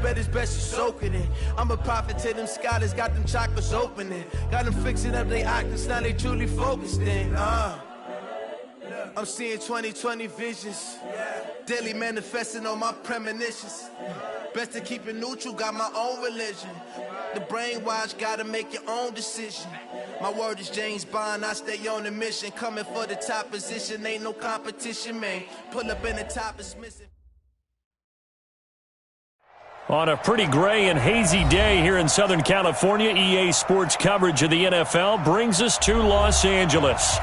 bet it's best you soak it in. I'm a prophet to them scholars, got them chakras opening. Got them fixing up they octaves, now they truly focused in. I'm seeing 2020 visions. Daily manifesting on my premonitions. Best to keep it neutral, got my own religion. The brainwash, gotta make your own decision. My word is James Bond, I stay on the mission. Coming for the top position, ain't no competition, man. Pull up in the top, it's missing. On a pretty gray and hazy day here in Southern California, EA Sports coverage of the NFL brings us to Los Angeles.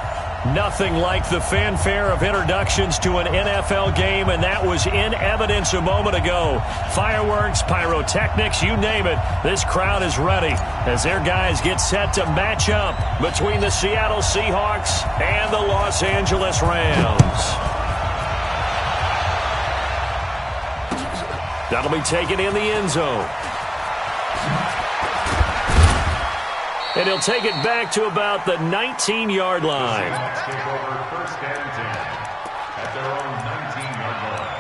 Nothing like the fanfare of introductions to an NFL game, and that was in evidence a moment ago. Fireworks, pyrotechnics, you name it. This crowd is ready as their guys get set to match up between the Seattle Seahawks and the Los Angeles Rams. That'll be taken in the end zone. And he'll take it back to about the 19-yard line. Take over first and 10 at their own 19-yard line.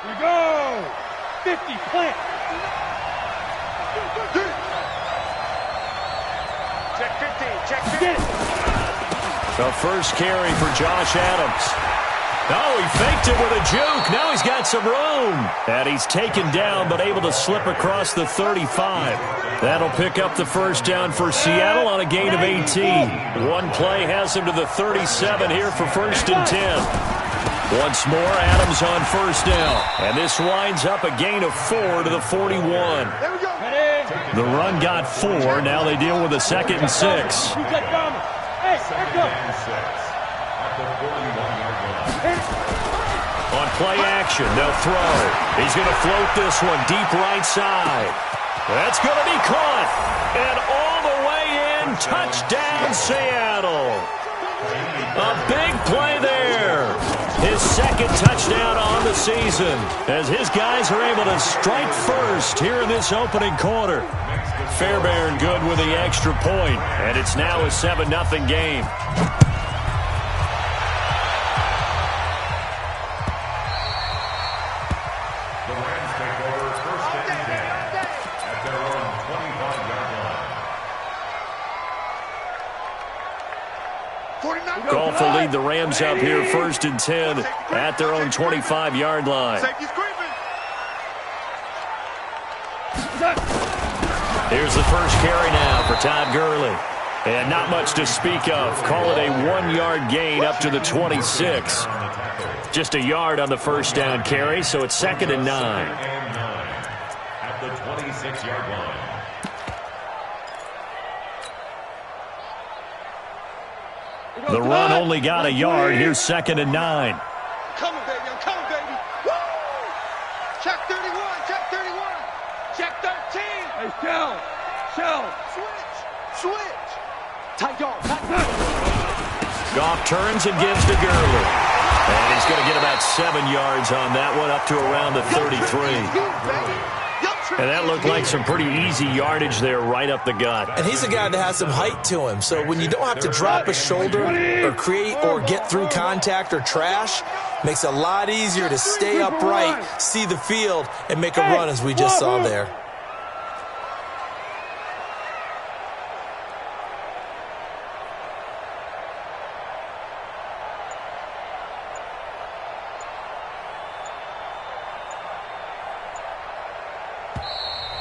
We go! 50, plant. Check 15, check 15. The first carry for Josh Adams. Oh, he faked it with a juke. Now he's got some room. And he's taken down but able to slip across the 35. That'll pick up the first down for Seattle on a gain of 18. One play has him to the 37 here for first and 10. Once more, Adams on first down. And this winds up a gain of 4 to the 41. The run got 4. Now they deal with a second and 6. Hey, Second and 6 at the 41-yard line. On play action, they'll throw. He's going to float this one deep right side. That's going to be caught. And all the way in, touchdown Seattle. A big play there. His second touchdown on the season as his guys are able to strike first here in this opening quarter. Fairbairn good with the extra point, and it's now a 7-0 game. Goff will lead the Rams up here first and 10 at their own 25-yard line. Here's the first carry now for Todd Gurley. And not much to speak of. Call it a 1-yard gain up to the 26. Just a yard on the first down carry, so it's 2nd and 9. At the 26-yard line. The run only got a yard. Here's 2nd and 9. Coming, baby. I'm coming, baby. Woo! Check 31. Check 31. Check 13. Hey, shell. Switch. Tight dog. Goff turns and gives to Gurley. And he's going to get about 7 yards on that one, up to around the 33. And that looked like some pretty easy yardage there right up the gut. And he's a guy that has some height to him. So when you don't have to drop a shoulder or create or get through contact or trash, makes it a lot easier to stay upright, see the field, and make a run as we just saw there.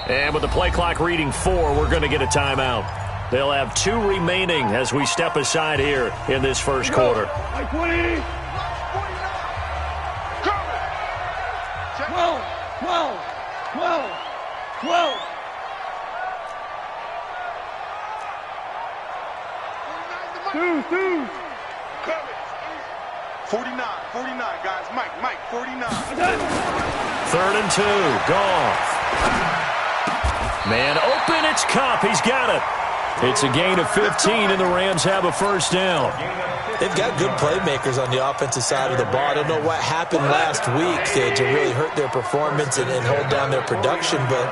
And with the play clock reading 4, we're going to get a timeout. They'll have 2 remaining as we step aside here in this first quarter. 12. Two. 49, guys. Mike, 49. 3rd and 2, Goff. Man open, it's Kupp. He's got it. It's a gain of 15, and the Rams have a first down. They've got good playmakers on the offensive side of the ball. I don't know what happened last week to really hurt their performance and hold down their production, but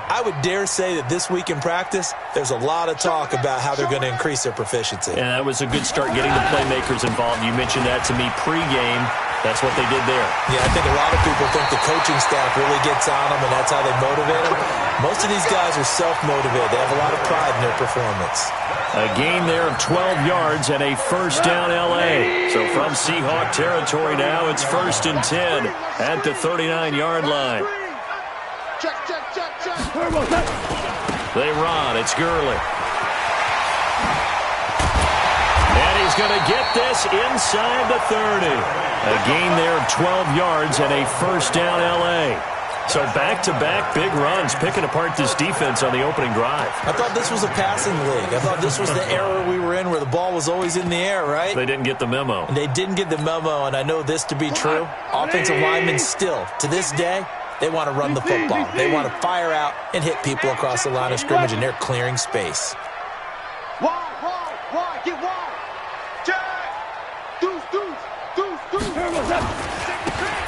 I would dare say that this week in practice, there's a lot of talk about how they're going to increase their proficiency. And that was a good start getting the playmakers involved. You mentioned that to me pregame. That's what they did there. Yeah, I think a lot of people think the coaching staff really gets on them, and that's how they motivate them. Most of these guys are self-motivated. They have a lot of pride in their performance. A gain there of 12 yards and a first down L.A. So from Seahawk territory now, it's 1st and 10 at the 39-yard line. Check, check, check, check. They run. It's Gurley. And he's going to get this inside the 30. A gain there of 12 yards and a first down L.A. So back-to-back big runs, picking apart this defense on the opening drive. I thought this was a passing league. I thought this was the era we were in where the ball was always in the air, right? They didn't get the memo. And they didn't get the memo, and I know this to be true. Offensive linemen still, to this day, they want to run the football. They want to fire out and hit people across the line of scrimmage, and they're clearing space. Wide, get wide. Jack. Deuce.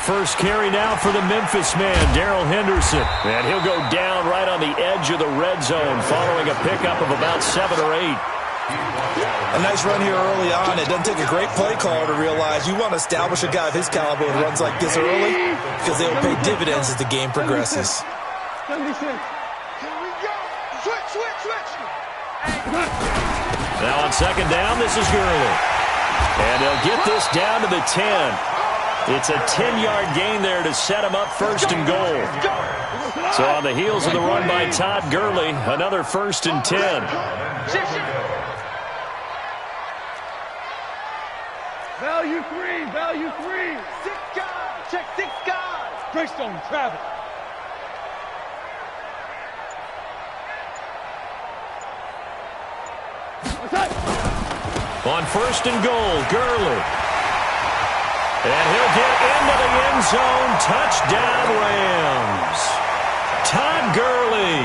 First carry now for the Memphis man, Darrell Henderson. And he'll go down right on the edge of the red zone following a pickup of about 7 or 8. A nice run here early on. It doesn't take a great play caller to realize you want to establish a guy of his caliber who runs like this early because they'll pay dividends as the game progresses. Here we go. Switch. Now on second down, this is Gurley. And they'll get this down to the 10. It's a 10-yard gain there to set him up 1st and goal. So on the heels of the run by Todd Gurley, another 1st and 10. Value three. 6 guys. Check 6 guys. Greystone, travel. On 1st and goal, Gurley. And he'll get into the end zone. Touchdown, Rams. Todd Gurley,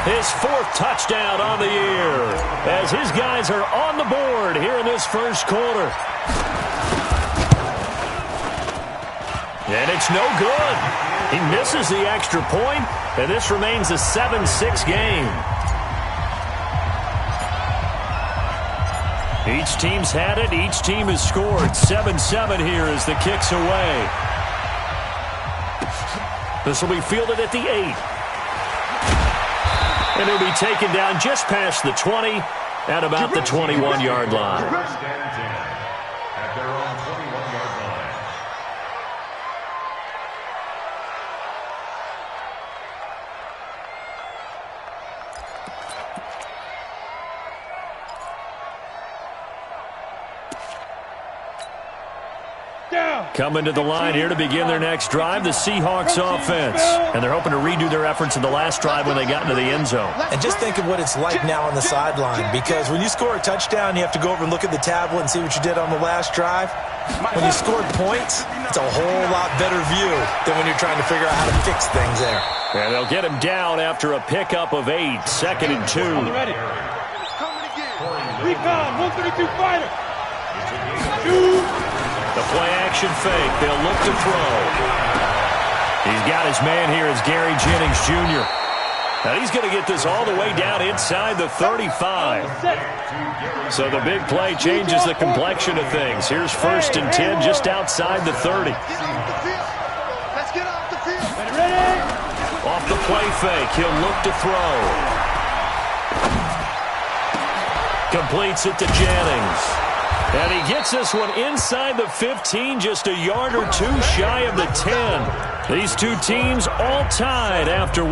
his 4th touchdown on the year, as his guys are on the board here in this first quarter. And it's no good. He misses the extra point, and this remains a 7-6 game. Each team's had it. Each team has scored. 7-7 here as the kick's away. This will be fielded at the 8. And it'll be taken down just past the 20 at about the 21-yard line. First and 10 at their own 21-yard line. Coming to the line here to begin their next drive, the Seahawks offense. And they're hoping to redo their efforts in the last drive when they got into the end zone. And just think of what it's like now on the sideline, because when you score a touchdown, you have to go over and look at the tablet and see what you did on the last drive. When you scored points, it's a whole lot better view than when you're trying to figure out how to fix things there. And they'll get him down after a pickup of 8, 2nd and 2. Recon, 132 fighter. The play-action fake. They'll look to throw. He's got his man here as Gary Jennings Jr. Now he's going to get this all the way down inside the 35. So the big play changes the complexion of things. Here's 1st and 10 just outside the 30. Let's get off the field. Off the play fake. He'll look to throw. Completes it to Jennings. And he gets this one inside the 15, just a yard or 2 shy of the 10. These two teams all tied after 1.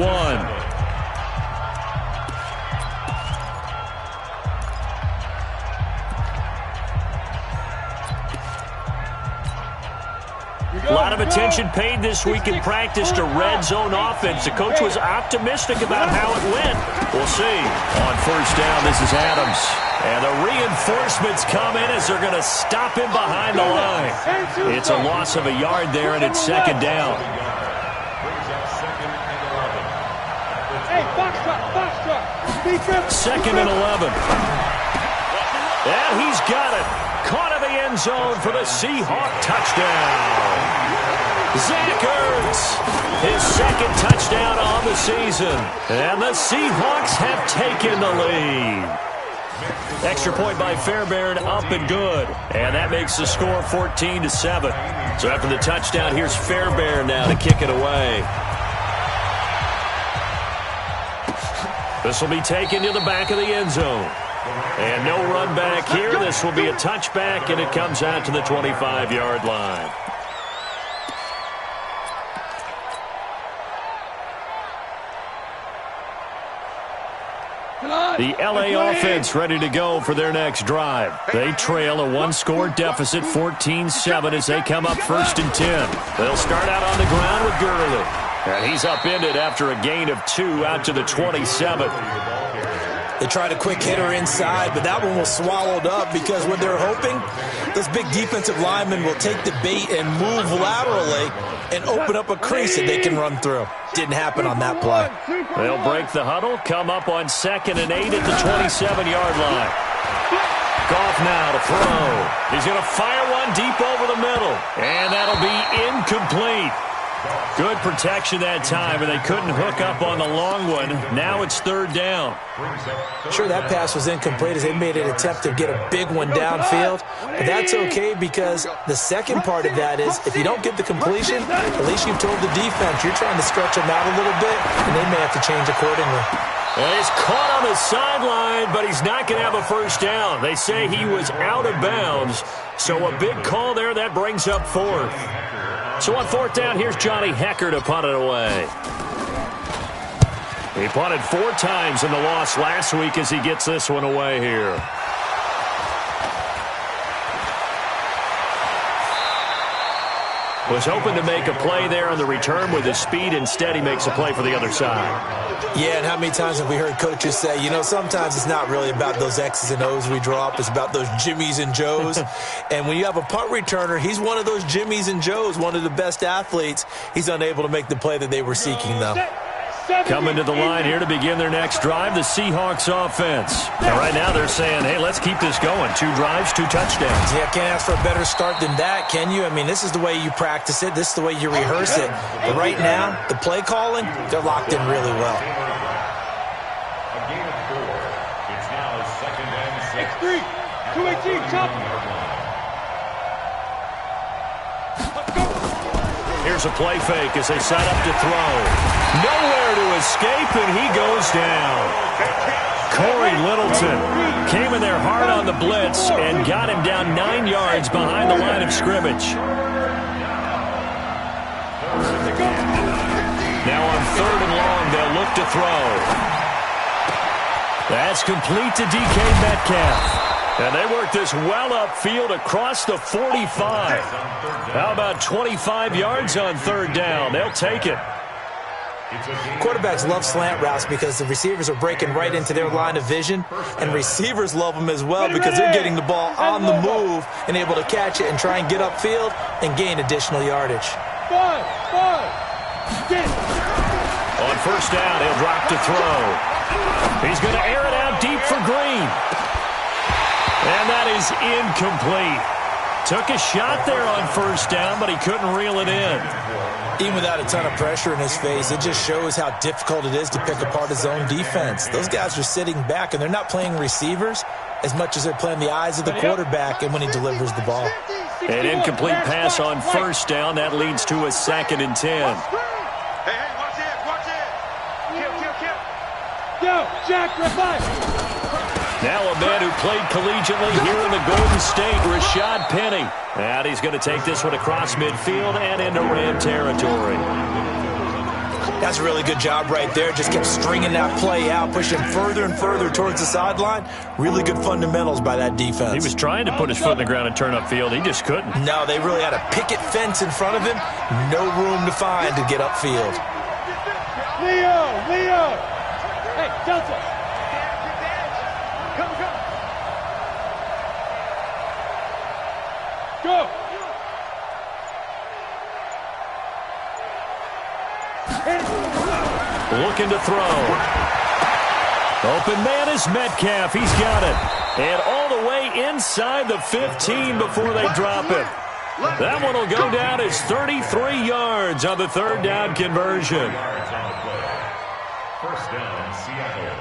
A lot of attention paid this week in practice to red zone offense. The coach was optimistic about how it went. We'll see. On 1st down, this is Adams. And the reinforcements come in as they're going to stop him behind the line. It's a loss of a yard there, and it's 2nd down. Second and 11. And he's got it. Caught in the end zone for the Seahawk touchdown. Zach Ertz, his 2nd touchdown on the season. And the Seahawks have taken the lead. Extra point by Fairbairn, up and good. And that makes the score 14-7. So after the touchdown, here's Fairbairn now to kick it away. This will be taken to the back of the end zone. And no run back here. This will be a touchback, and it comes out to the 25-yard line. The LA offense ready to go for their next drive. They trail a one-score deficit, 14-7, as they come up 1st and 10. They'll start out on the ground with Gurley. And he's upended after a gain of 2 out to the 27. They tried a quick hitter inside, but that one was swallowed up because what they're hoping, those big defensive linemen will take the bait and move laterally and open up a crease that they can run through. Didn't happen on that play. They'll break the huddle, come up on 2nd and 8 at the 27-yard line. Goff now to throw. He's going to fire one deep over the middle, and that'll be incomplete. Good protection that time, and they couldn't hook up on the long one. Now it's 3rd down. Sure, that pass was incomplete as they made an attempt to get a big one downfield. But that's okay because the second part of that is if you don't get the completion, at least you've told the defense you're trying to stretch them out a little bit, and they may have to change accordingly. And he's caught on the sideline, but he's not going to have a first down. They say he was out of bounds, so a big call there. That brings up 4th. So on 4th down, here's Johnny Hekker to punt it away. He punted 4 times in the loss last week as he gets this one away here. Was hoping to make a play there on the return with his speed. Instead, he makes a play for the other side. Yeah, and how many times have we heard coaches say, you know, sometimes it's not really about those X's and O's we draw up. It's about those Jimmies and Joes. And when you have a punt returner, he's one of those Jimmies and Joes, one of the best athletes. He's unable to make the play that they were seeking, though. Coming to the line here to begin their next drive, the Seahawks offense. And right now they're saying, hey, let's keep this going. 2 drives, 2 touchdowns. Yeah, can't ask for a better start than that, can you? I mean, this is the way you practice it. This is the way you rehearse it. But right now, the play calling, they're locked in really well. A gain of 4. It's now 2nd and 6. X3, 218, chop. Here's a play fake as they set up to throw. Nowhere to escape, and he goes down. Corey Littleton came in there hard on the blitz and got him down 9 yards behind the line of scrimmage. Now on 3rd and long, they'll look to throw. That's complete to DK Metcalf. And they work this well upfield across the 45. How about 25 yards on 3rd down? They'll take it. Quarterbacks love slant routes because the receivers are breaking right into their line of vision, and receivers love them as well because they're getting the ball on the move and able to catch it and try and get upfield and gain additional yardage. 5, 6. On 1st down, he'll drop to throw. He's going to air it out deep for Green. And that is incomplete. Took a shot there on 1st down, but he couldn't reel it in. Even without a ton of pressure in his face, it just shows how difficult it is to pick apart his own defense. Those guys are sitting back, and they're not playing receivers as much as they're playing the eyes of the quarterback and when he delivers the ball. An incomplete pass on 1st down. That leads to a 2nd and 10. Hey, watch it, watch it. Kill. Go, Jack, revive. Now a man who played collegiately here in the Golden State, Rashad Penny. And he's going to take this one across midfield and into Ram territory. That's a really good job right there. Just kept stringing that play out, pushing further and further towards the sideline. Really good fundamentals by that defense. He was trying to put his foot in the ground and turn upfield. He just couldn't. No, they really had a picket fence in front of him. No room to find to get upfield. Leo. Hey, Delta. Go! Looking to throw. Open man is Metcalf. He's got it. And all the way inside the 15 before they drop it. That one will go down as 33 yards on the 3rd down conversion. 1st down, Seattle.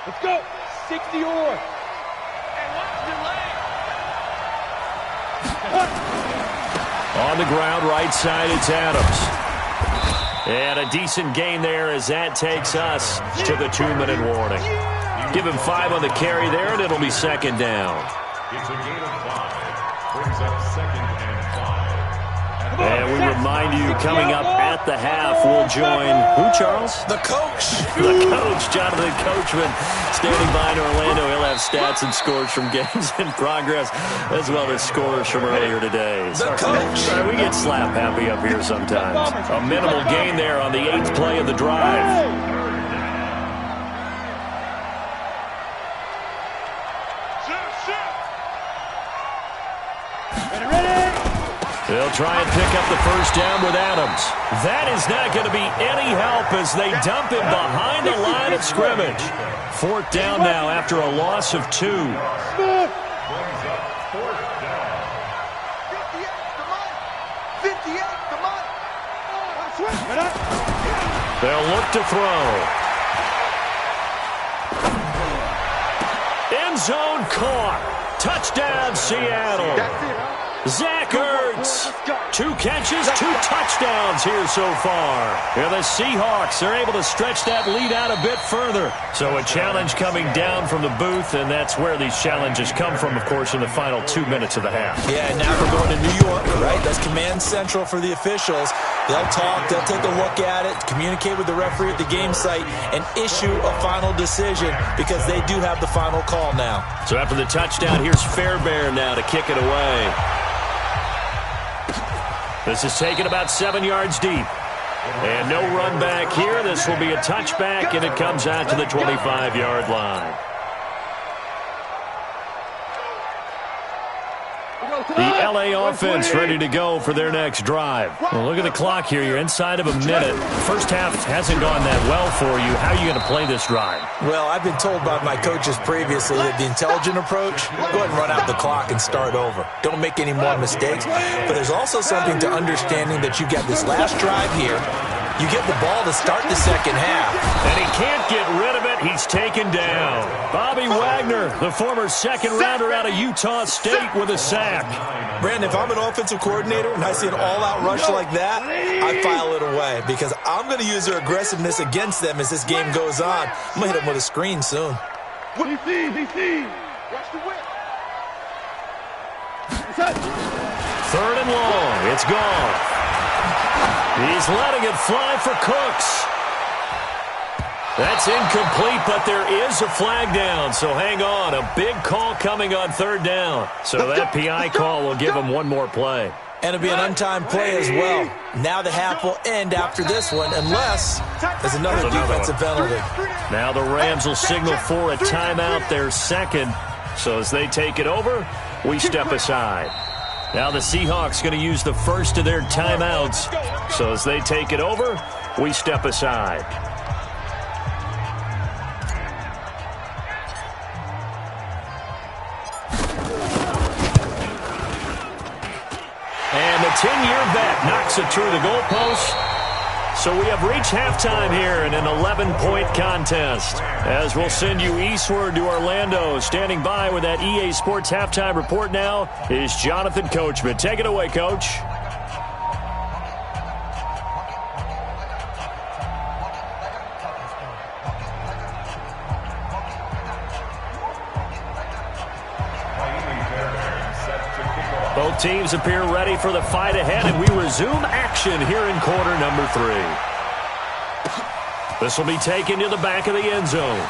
Let's go! 60 or. On the ground, right side, it's Adams. And a decent gain there as that takes us to the 2-minute warning. Give him 5 on the carry there, and it'll be second down. It's a gain of 5. Brings up 2nd and 5. And we remind you, coming up at the half, we'll join who, Charles? The coach. The coach, Jonathan Coachman, standing by in Orlando. He'll have stats and scores from games in progress, as well as scores from earlier today. The coach. We get slap happy up here sometimes. A minimal gain there on the 8th play of the drive. They'll try and pick up the first down with Adams. That is not going to be any help as they dump him behind the line of scrimmage. 4th down now after a loss of 2. They'll look to throw. End zone caught. Touchdown, Seattle. Zach Ertz, 2 catches, 2 touchdowns here so far. Yeah, the Seahawks are able to stretch that lead out a bit further. So a challenge coming down from the booth, and that's where these challenges come from, of course, in the final 2 minutes of the half. Yeah, and now we're going to New York, right? That's command central for the officials. They'll talk, they'll take a look at it, communicate with the referee at the game site, and issue a final decision because they do have the final call now. So after the touchdown, here's Fairbairn now to kick it away. This is taken about 7 yards deep. And no run back here. This will be a touchback, and it comes out to the 25-yard line. The LA offense ready to go for their next drive. Well, look at the clock here. You're inside of a minute. First half hasn't gone that well for you. How are you going to play this drive? Well, I've been told by my coaches previously that the intelligent approach, go ahead and run out the clock and start over. Don't make any more mistakes. But there's also something to understanding that you got this last drive here. You get the ball to start the second half. And he can't get rid of it. He's taken down. Bobby Wagner, the former second-rounder out of Utah State, with a sack. Brandon, if I'm an offensive coordinator and I see an all-out rush like that, I file it away because I'm going to use their aggressiveness against them as this game goes on. I'm going to hit them with a screen soon. Watch the whip. 3rd and long. It's gone. He's letting it fly for Cooks. That's incomplete, but there is a flag down, so hang on. A big call coming on 3rd down. So that PI call will give him one more play. And it'll be an untimed play as well. Now the half will end after this one, unless there's another defensive penalty. Now the Rams will signal for a timeout, their second. So as they take it over, we step aside. Now the Seahawks going to use the first of their timeouts. So as they take it over, we step aside. And the 10-year vet knocks it through the goalpost. So we have reached halftime here in an 11-point contest. As we'll send you eastward to Orlando. Standing by with that EA Sports halftime report now is Jonathan Coachman. Take it away, Coach. Both teams appear ready for the fight ahead, and we resume action here in quarter number 3. This will be taken to the back of the end zone.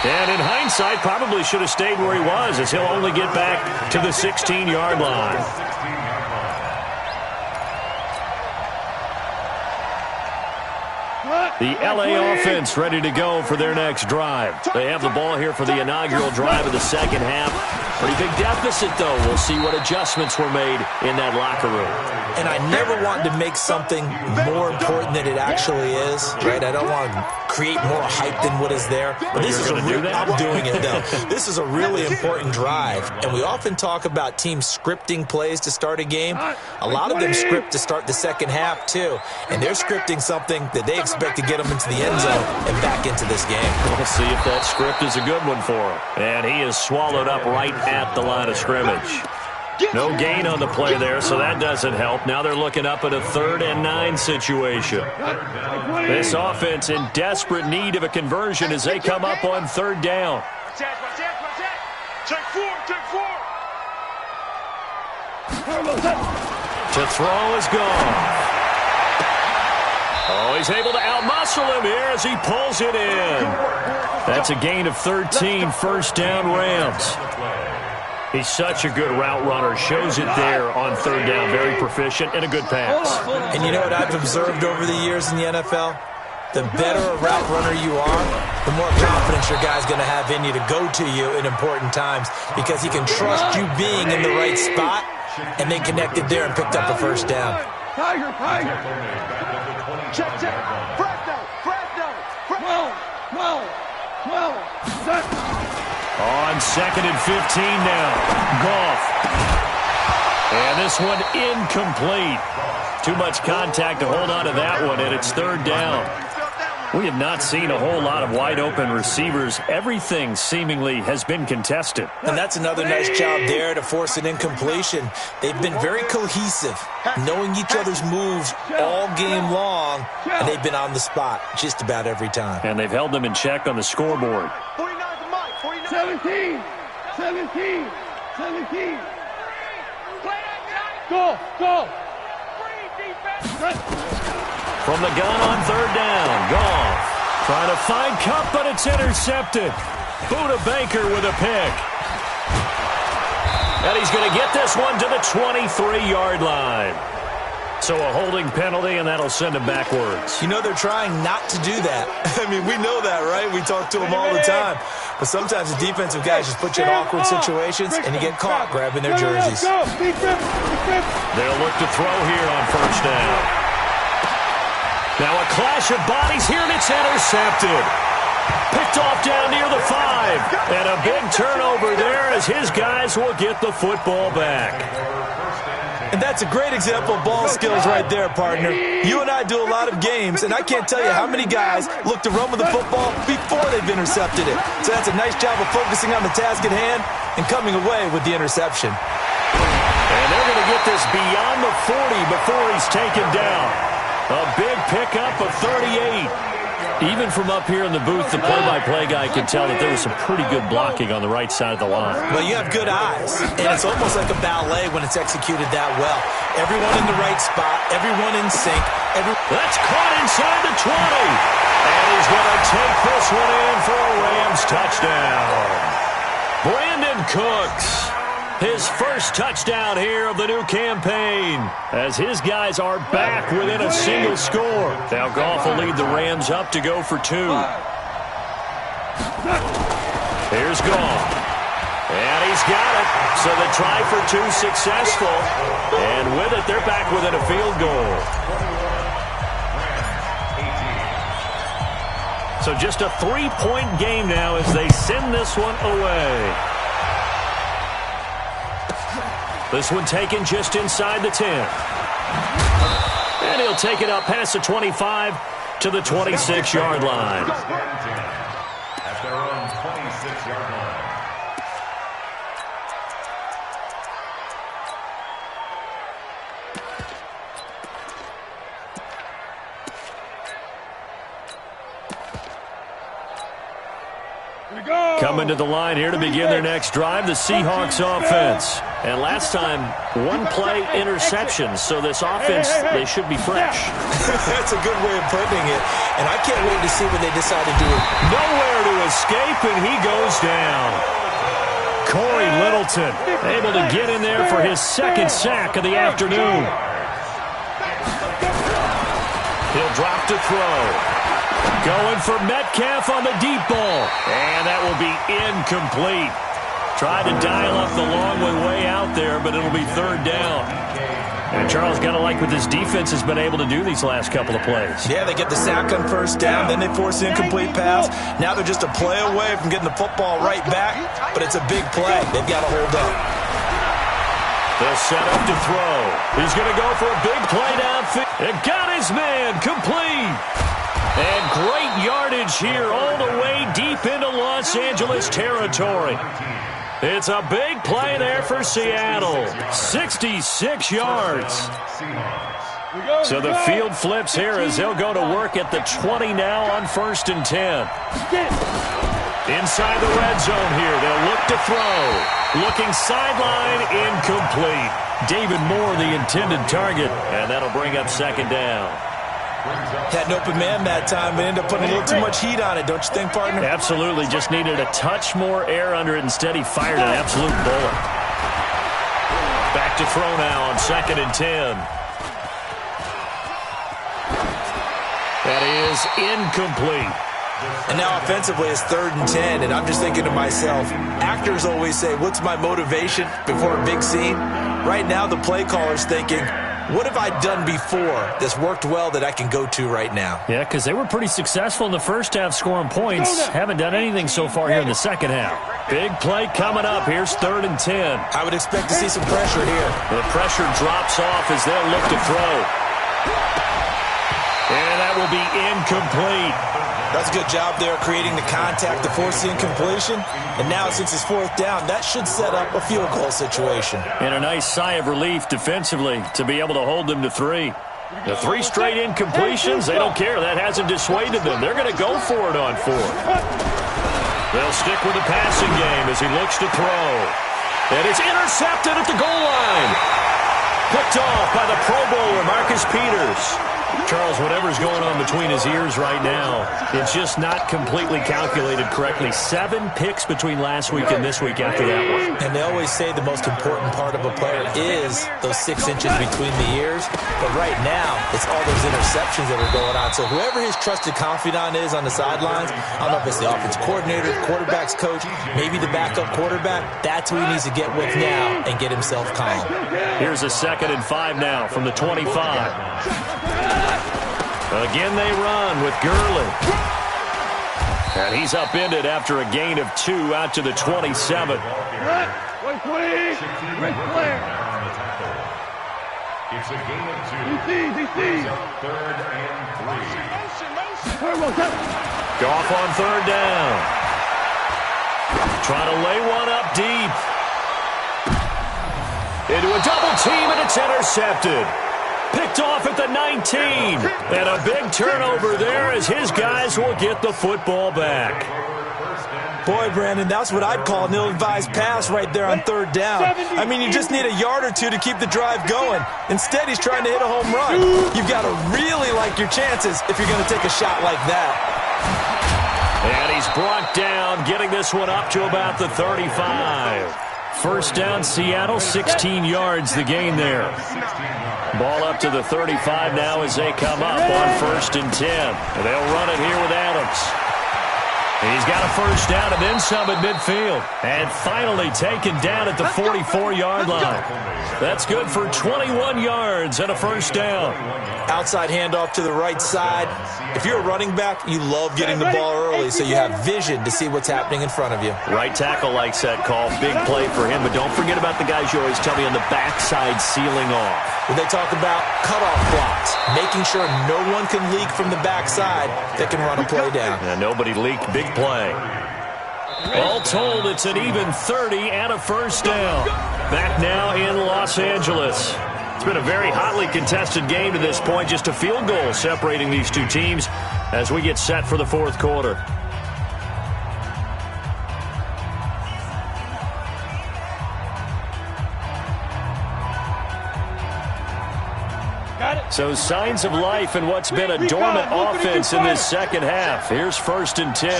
And in hindsight, probably should have stayed where he was, as he'll only get back to the 16-yard line. The LA offense ready to go for their next drive. They have the ball here for the inaugural drive of the second half. Pretty big deficit, though. We'll see what adjustments were made in that locker room. And I never want to make something more important than it actually is, right? I don't want to create more hype than what is there. But this is I'm doing it, though. This is a really important drive. And we often talk about teams scripting plays to start a game. A lot of them script to start the second half, too. And they're scripting something that they expect to get them into the end zone and back into this game. We'll see if that script is a good one for him. And he is swallowed up right at the line of scrimmage. No gain on the play there, so that doesn't help. Now they're looking up at a 3rd and 9 situation. This offense in desperate need of a conversion as they come up on 3rd down. Take 4, take 4. To throw is gone. Oh, he's able to outmuscle him here as he pulls it in. That's a gain of 13, 1st down Rams. He's such a good route runner. Shows it there on 3rd down. Very proficient and a good pass. And you know what I've observed over the years in the NFL? The better a route runner you are, the more confidence your guy's going to have in you to go to you in important times because he can trust you being in the right spot, and they connected there and picked up a 1st down. Tiger. Check. Fresno. 12. Set. On 2nd and 15 now. Goff. And this one incomplete. Too much contact to hold on to that one, and it's 3rd down. We have not seen a whole lot of wide-open receivers. Everything seemingly has been contested. And that's another nice job there to force an incompletion. They've been very cohesive, knowing each other's moves all game long, and they've been on the spot just about every time. And they've held them in check on the scoreboard. 17. Go. From the gun on 3rd down, Goff trying to find Kupp, but it's intercepted. Buda Baker with a pick. And he's going to get this one to the 23-yard line. So a holding penalty, and that'll send him backwards. You know they're trying not to do that. I mean, we know that, right? We talk to them all the time. But sometimes the defensive guys just put you in awkward situations, and you get caught grabbing their jerseys. They'll look to throw here on 1st down. Now a clash of bodies here, and it's intercepted. Picked off down near the 5. And a big turnover there as his guys will get the football back. And that's a great example of ball skills right there, partner. You and I do a lot of games, and I can't tell you how many guys look to run with the football before they've intercepted it. So that's a nice job of focusing on the task at hand and coming away with the interception. And they're going to get this beyond the 40 before he's taken down. A big pickup of 38. Even from up here in the booth, the play-by-play guy could tell that there was some pretty good blocking on the right side of the line. Well, you have good eyes, and it's almost like a ballet when it's executed that well. Everyone in the right spot, everyone in sync. That's caught inside the 20. And he's going to take this one in for a Rams touchdown. Brandon Cooks. His first touchdown here of the new campaign as his guys are back within a single score. Now Goff will lead the Rams up to go for 2. Here's Goff. And he's got it. So the try for 2 successful. And with it, they're back within a field goal. So just a 3-point game now as they send this one away. This one taken just inside the 10. And he'll take it up past the 25 to the 26-yard line. At their own 26-yard line. Coming to the line here to begin their next drive, the Seahawks offense. And last time, 1-play interception, so this offense, they should be fresh. That's a good way of putting it, and I can't wait to see what they decide to do. Nowhere to escape, and he goes down. Corey Littleton able to get in there for his 2nd sack of the afternoon. He'll drop to throw. Going for Metcalf on the deep ball. And that will be incomplete. Tried to dial up the long way out there, but it'll be 3rd down. And Charles, got to like what this defense has been able to do these last couple of plays. Yeah, they get the sack on 1st down, then they force the incomplete pass. Now they're just a play away from getting the football right back, but it's a big play. They've got to hold up. They'll set up to throw. He's going to go for a big play downfield. And got his man complete. And great yardage here all the way deep into Los Angeles territory. It's a big play there for Seattle. 66 yards. So the field flips here as they'll go to work at the 20 now on 1st and 10. Inside the red zone here. They'll look to throw. Looking sideline, incomplete. David Moore, the intended target, and that'll bring up 2nd down. Had an open man that time, but ended up putting a little too much heat on it, don't you think, partner? Absolutely. Just needed a touch more air under it. Instead, he fired an absolute bullet. Back to throw now on 2nd and 10. That is incomplete. And now offensively it's 3rd and 10, and I'm just thinking to myself, actors always say, what's my motivation before a big scene? Right now the play caller's thinking, what have I done before that's worked well that I can go to right now? Yeah, because they were pretty successful in the first half scoring points. Haven't done anything so far here in the second half. Big play coming up. Here's 3rd and 10. I would expect to see some pressure here. The pressure drops off as they'll look to throw. And that will be incomplete. That's a good job there creating the contact to force the incompletion. And now since it's 4th down, that should set up a field goal situation. And a nice sigh of relief defensively to be able to hold them to 3. The 3 straight incompletions, they don't care. That hasn't dissuaded them. They're going to go for it on 4th. They'll stick with the passing game as he looks to throw. And it's intercepted at the goal line. Picked off by the Pro Bowler, Marcus Peters. Charles, whatever's going on between his ears right now, it's just not completely calculated correctly. 7 picks between last week and this week after that one. And they always say the most important part of a player is those 6 inches between the ears. But right now, it's all those interceptions that are going on. So whoever his trusted confidant is on the sidelines, I don't know if it's the offense coordinator, the quarterback's coach, maybe the backup quarterback, that's who he needs to get with now and get himself calm. Here's a 2nd and 5 now from the 25. Again they run with Gurley. And he's upended after a gain of 2 out to the 27. It's a gain of 2. It's a 3rd and 3. Goff on 3rd down. Trying to lay one up deep. Into a double team, and it's intercepted. Picked off at the 19. And a big turnover there as his guys will get the football back. Boy, Brandon, that's what I'd call an ill-advised pass right there on 3rd down. I mean, you just need a yard or 2 to keep the drive going. Instead, he's trying to hit a home run. You've got to really like your chances if you're going to take a shot like that. And he's brought down, getting this one up to about the 35. 1st down, Seattle, 16 yards the gain there. Ball up to the 35 now as they come up on 1st and 10. And they'll run it here with Adams. He's got a 1st down and then some at midfield. And finally taken down at the 44-yard line. That's good for 21 yards and a 1st down. Outside handoff to the right side. If you're a running back, you love getting the ball early so you have vision to see what's happening in front of you. Right tackle likes that call. Big play for him. But don't forget about the guys you always tell me on the backside sealing off. When they talk about cutoff blocks, making sure no one can leak from the backside that can run a play down. And nobody leaked. Big play. All told, it's an even 30 and a 1st down. Back now in Los Angeles. It's been a very hotly contested game to this point. Just a field goal separating these two teams as we get set for the 4th quarter. So signs of life in what's been a dormant offense in this second half. Here's 1st and 10.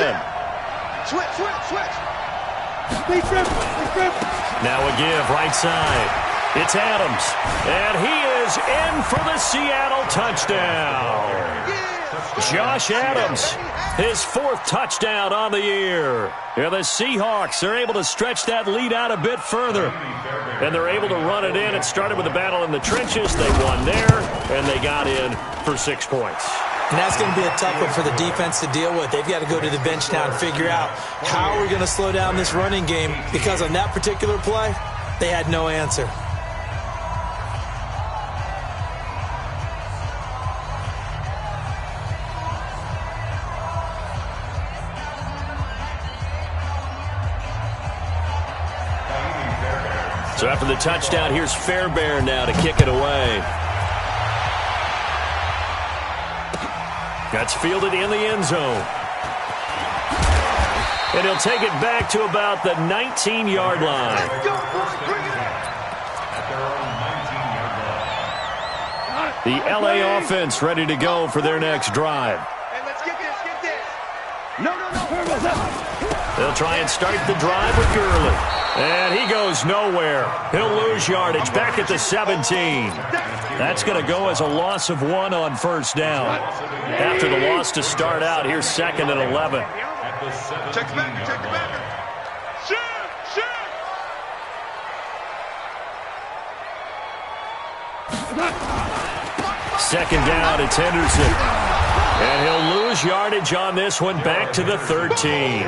Switch. Now a give right side. It's Adams. And he is in for the Seattle touchdown. Josh Adams, his 4th touchdown on the year. Yeah, the Seahawks are able to stretch that lead out a bit further. And they're able to run it in. It started with a battle in the trenches. They won there, and they got in for 6 points. And that's going to be a tough one for the defense to deal with. They've got to go to the bench now and figure out how we're going to slow down this running game, because on that particular play, they had no answer. So after the touchdown, here's Fairbairn now to kick it away. That's fielded in the end zone. And he'll take it back to about the 19-yard line. The LA offense ready to go for their next drive. Hey, let's get this. No. They'll try and start the drive with Gurley. And he goes nowhere. He'll lose yardage back at the 17. That's going to go as a loss of 1 on first down. After the loss to start out, here's 2nd and 11. Check the back. Shoot. 2nd down, it's Henderson. And he'll lose yardage on this one back to the 13.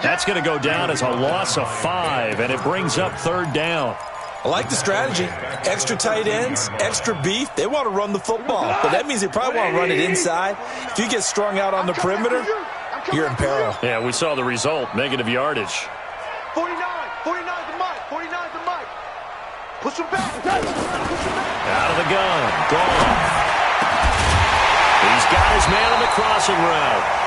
That's going to go down as a loss of 5, and it brings up 3rd down. I like the strategy. Extra tight ends, extra beef. They want to run the football, but that means they probably want to run it inside. If you get strung out on the perimeter, you're in peril. Yeah, we saw the result, negative yardage. 49 the mic. Push him back. Out of the gun, gone. He's got his man on the crossing route.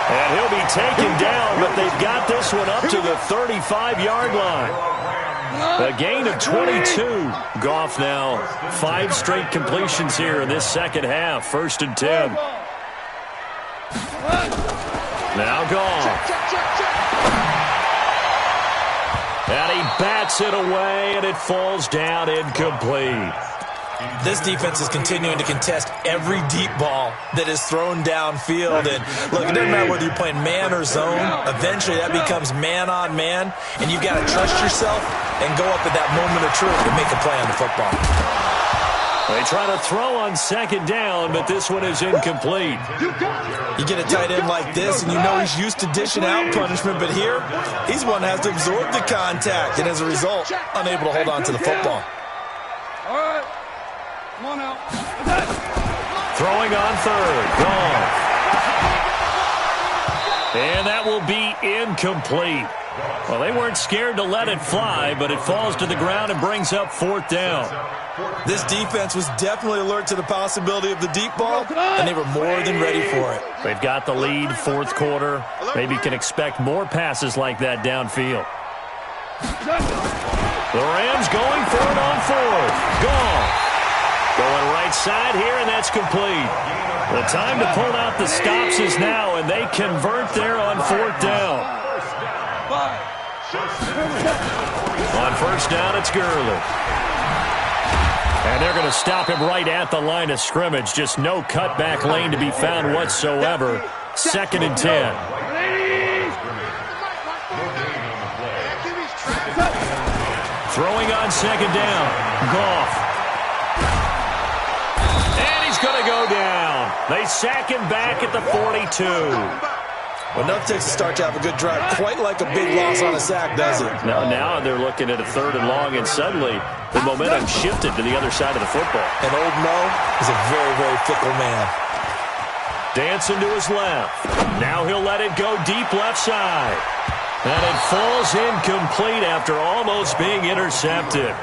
And he'll be taken down, but they've got this one up to the 35-yard line. A gain of 22. Goff now 5 straight completions here in this second half. 1st and 10. Now Goff. And he bats it away, and it falls down incomplete. This defense is continuing to contest every deep ball that is thrown downfield. And look, it doesn't matter whether you're playing man or zone. Eventually that becomes man on man, and you've got to trust yourself and go up at that moment of truth and make a play on the football. They try to throw on 2nd down, but this one is incomplete. You get a tight end like this, and you know he's used to dishing out punishment, but here, he's one that has to absorb the contact, and as a result, unable to hold on to the football. All right. Come on out. Throwing on 3rd. Gone. And that will be incomplete. Well, they weren't scared to let it fly, but it falls to the ground and brings up 4th down. This defense was definitely alert to the possibility of the deep ball, and they were more than ready for it. They've got the lead, 4th quarter. Maybe can expect more passes like that downfield. The Rams going for it on 4th. Gone. Going right side here, and that's complete. The time to pull out the stops is now, and they convert there on 4th down. On 1st down, it's Gurley. And they're going to stop him right at the line of scrimmage. Just no cutback lane to be found whatsoever. 2nd and 10. Throwing on 2nd down. Goff. Going to go down. They sack him back at the 42. Well, enough takes to start to have a good drive. Quite like a big loss on a sack, does it? Now they're looking at a 3rd and long, and suddenly the momentum shifted to the other side of the football. And old Mo is a very, very fickle man. Dancing to his left. Now he'll let it go deep left side. And it falls incomplete after almost being intercepted.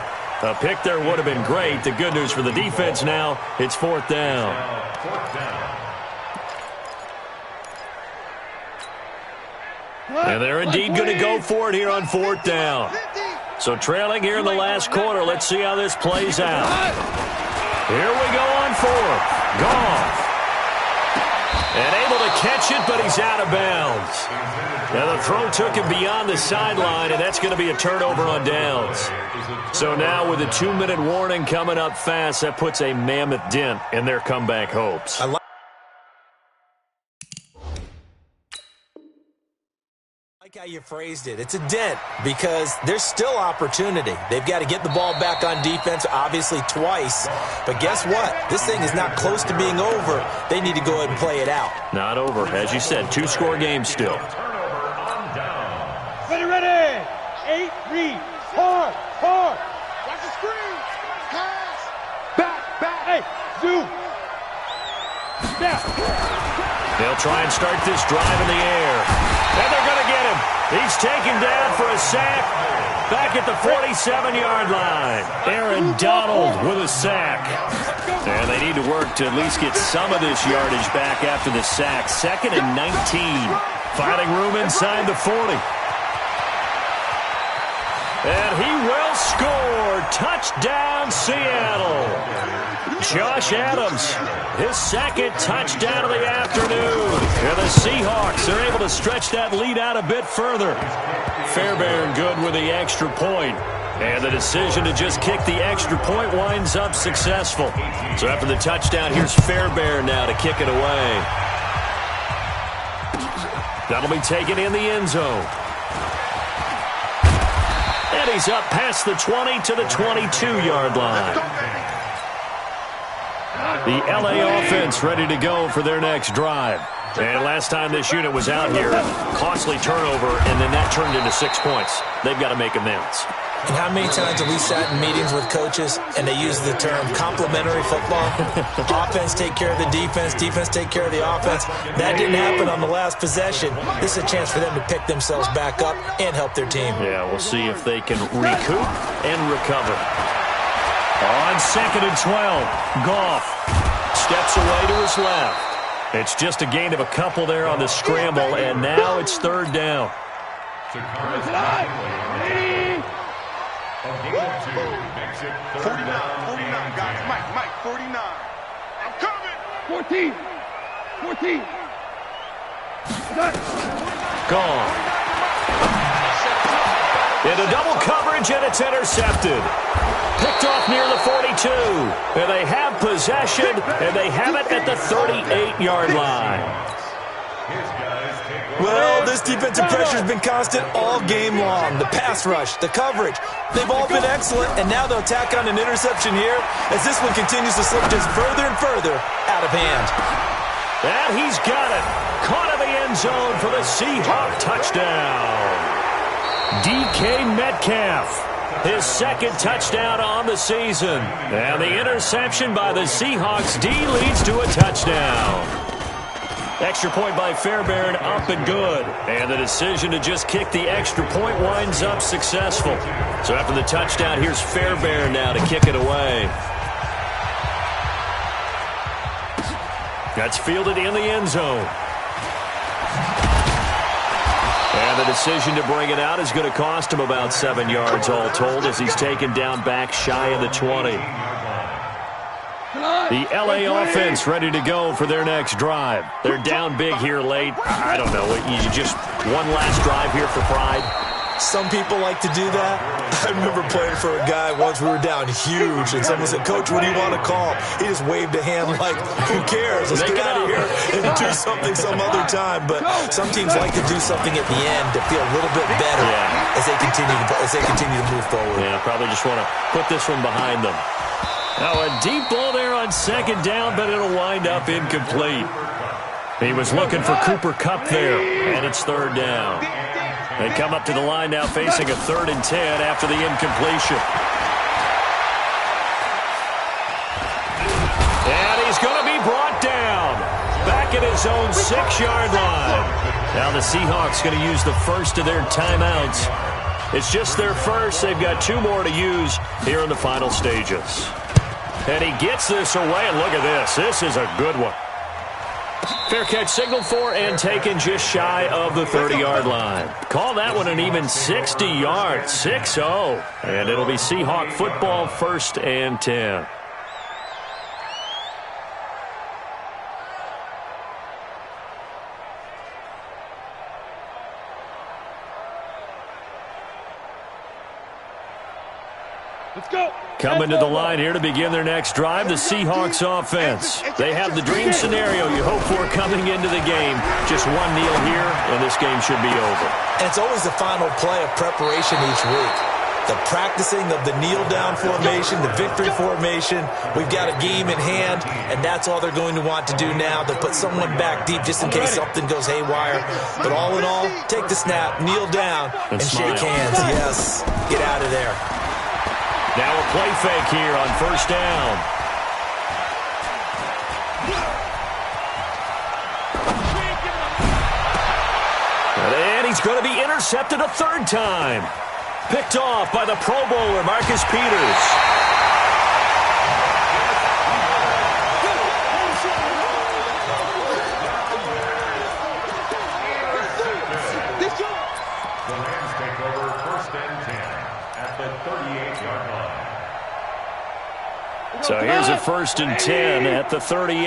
A pick there would have been great. The good news for the defense now, it's 4th down. And they're indeed going to go for it here on 4th down. So trailing here in the last quarter, let's see how this plays out. Here we go on 4th. Goff. And able to catch it, but he's out of bounds. Now the throw took him beyond the sideline, and that's going to be a turnover on downs. So now with a 2-minute warning coming up fast, that puts a mammoth dent in their comeback hopes. I like how you phrased it. It's a dent because there's still opportunity. They've got to get the ball back on defense, obviously twice. But guess what? This thing is not close to being over. They need to go ahead and play it out. Not over. As you said, 2-score game still. Ready. 8 read. Hard. Watch the screen. Pass. Back. Hey, zoom. Back. They'll try and start this drive in the air. And they're going to get him. He's taken down for a sack back at the 47-yard line. Aaron Donald with a sack. And they need to work to at least get some of this yardage back after the sack. 2nd and 19. Finding room inside the 40. And he will score. Touchdown, Seattle. Josh Adams, his 2nd touchdown of the afternoon. And the Seahawks are able to stretch that lead out a bit further. Fairbairn good with the extra point. And the decision to just kick the extra point winds up successful. So after the touchdown, here's Fairbairn now to kick it away. That'll be taken in the end zone. And he's up past the 20 to the 22-yard line. The LA offense ready to go for their next drive. And last time this unit was out here, costly turnover, and then that turned into 6 points. They've got to make amends. And how many times have we sat in meetings with coaches and they use the term complementary football? Offense take care of the defense, defense take care of the offense. That didn't happen on the last possession. This is a chance for them to pick themselves back up and help their team. Yeah, we'll see if they can recoup and recover. On 2nd and 12, Goff steps away to his left. It's just a gain of a couple there on the scramble, and now it's 3rd down. A gain of 2 makes it 49, guys. Mike, 49. I'm coming. 14. Gone. Into double coverage, and it's intercepted. Picked off near the 42. And they have possession, and they have it at the 38-yard line. Well, this defensive pressure has been constant all game long. The pass rush, the coverage, they've all been excellent, and now they'll tack on an interception here as this one continues to slip just further and further out of hand. And he's got it. Caught in the end zone for the Seahawk touchdown. DK Metcalf, his 2nd touchdown on the season. And the interception by the Seahawks D leads to a touchdown. Extra point by Fairbairn, up and good. And the decision to just kick the extra point winds up successful. So after the touchdown, here's Fairbairn now to kick it away. That's fielded in the end zone. And the decision to bring it out is going to cost him about 7 yards all told as he's taken down back shy of the 20. The LA offense ready to go for their next drive. They're down big here late. I don't know. You just one last drive here for pride. Some people like to do that. I remember playing for a guy once. We were down huge, and someone said, "Coach, what do you want to call?" He just waved a hand like, "Who cares? Let's get out of here and do something some other time." But some teams like to do something at the end to feel a little bit better as they continue to move forward. Yeah, probably just want to put this one behind them. Now a deep ball there on 2nd down, but it'll wind up incomplete. He was looking for Cooper Kupp there, and it's 3rd down. They come up to the line now facing a 3rd and 10 after the incompletion. And he's going to be brought down back at his own 6-yard line. Now the Seahawks going to use the first of their timeouts. It's just their first. They've got 2 more to use here in the final stages. And he gets this away, and look at this. This is a good one. Fair catch signaled for and taken just shy of the 30-yard line. Call that one an even 60 yards, 6-0. And it'll be Seahawk football, 1st and 10. Let's go. Coming to the line here to begin their next drive, the Seahawks offense. They have the dream scenario you hope for coming into the game. Just one kneel here, and this game should be over. And it's always the final play of preparation each week. The practicing of the kneel-down formation, the victory formation. We've got a game in hand, and that's all they're going to want to do now. They'll put someone back deep just in case something goes haywire. But all in all, take the snap, kneel down, and shake hands. Yes, get out of there. Now a play fake here on 1st down. And he's going to be intercepted a third time. Picked off by the Pro Bowler, Marcus Peters. The Rams take over 1st and 10 at the 38-yard line. So here's a 1st and 10 at the 38.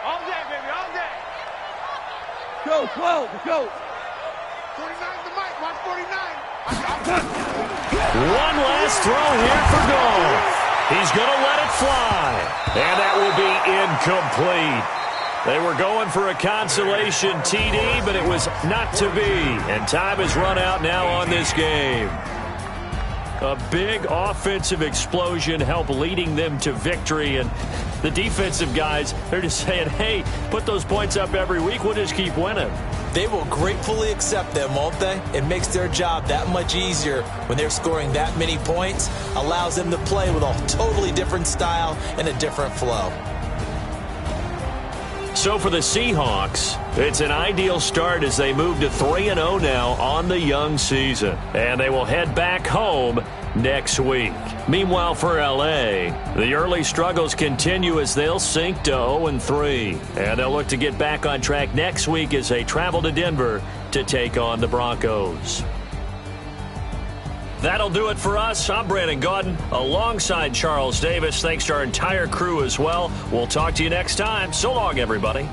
All day, baby, all day. Go, 12, go. 49 the mic, watch 49. One last throw here for Goff. He's going to let it fly. And that will be incomplete. They were going for a consolation TD, but it was not to be. And time has run out now on this game. A big offensive explosion helped leading them to victory. And the defensive guys, they're just saying, hey, put those points up every week. We'll just keep winning. They will gratefully accept them, won't they? It makes their job that much easier when they're scoring that many points. Allows them to play with a totally different style and a different flow. So for the Seahawks, it's an ideal start as they move to 3-0 now on the young season. And they will head back home next week. Meanwhile, for L.A., the early struggles continue as they'll sink to 0-3. And they'll look to get back on track next week as they travel to Denver to take on the Broncos. That'll do it for us. I'm Brandon Gaudin alongside Charles Davis. Thanks to our entire crew as well. We'll talk to you next time. So long, everybody.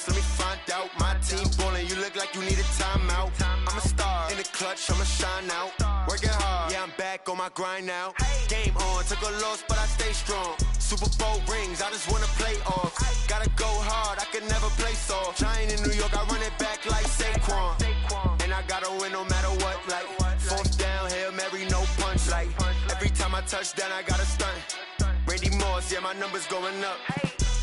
Let me find out. My team ballin', you look like you need a timeout. I'm a star in the clutch, I'ma shine out. Working hard, yeah, I'm back on my grind now. Game on, took a loss, but I stay strong. Super Bowl rings, I just wanna play off. Gotta go hard, I can never play soft. Giant in New York, I run it back like Saquon. And I gotta win no matter what, like 4th down, Hail Mary, no punch. Like every time I touch down, I gotta stunt. Randy Moss, yeah, my numbers going up.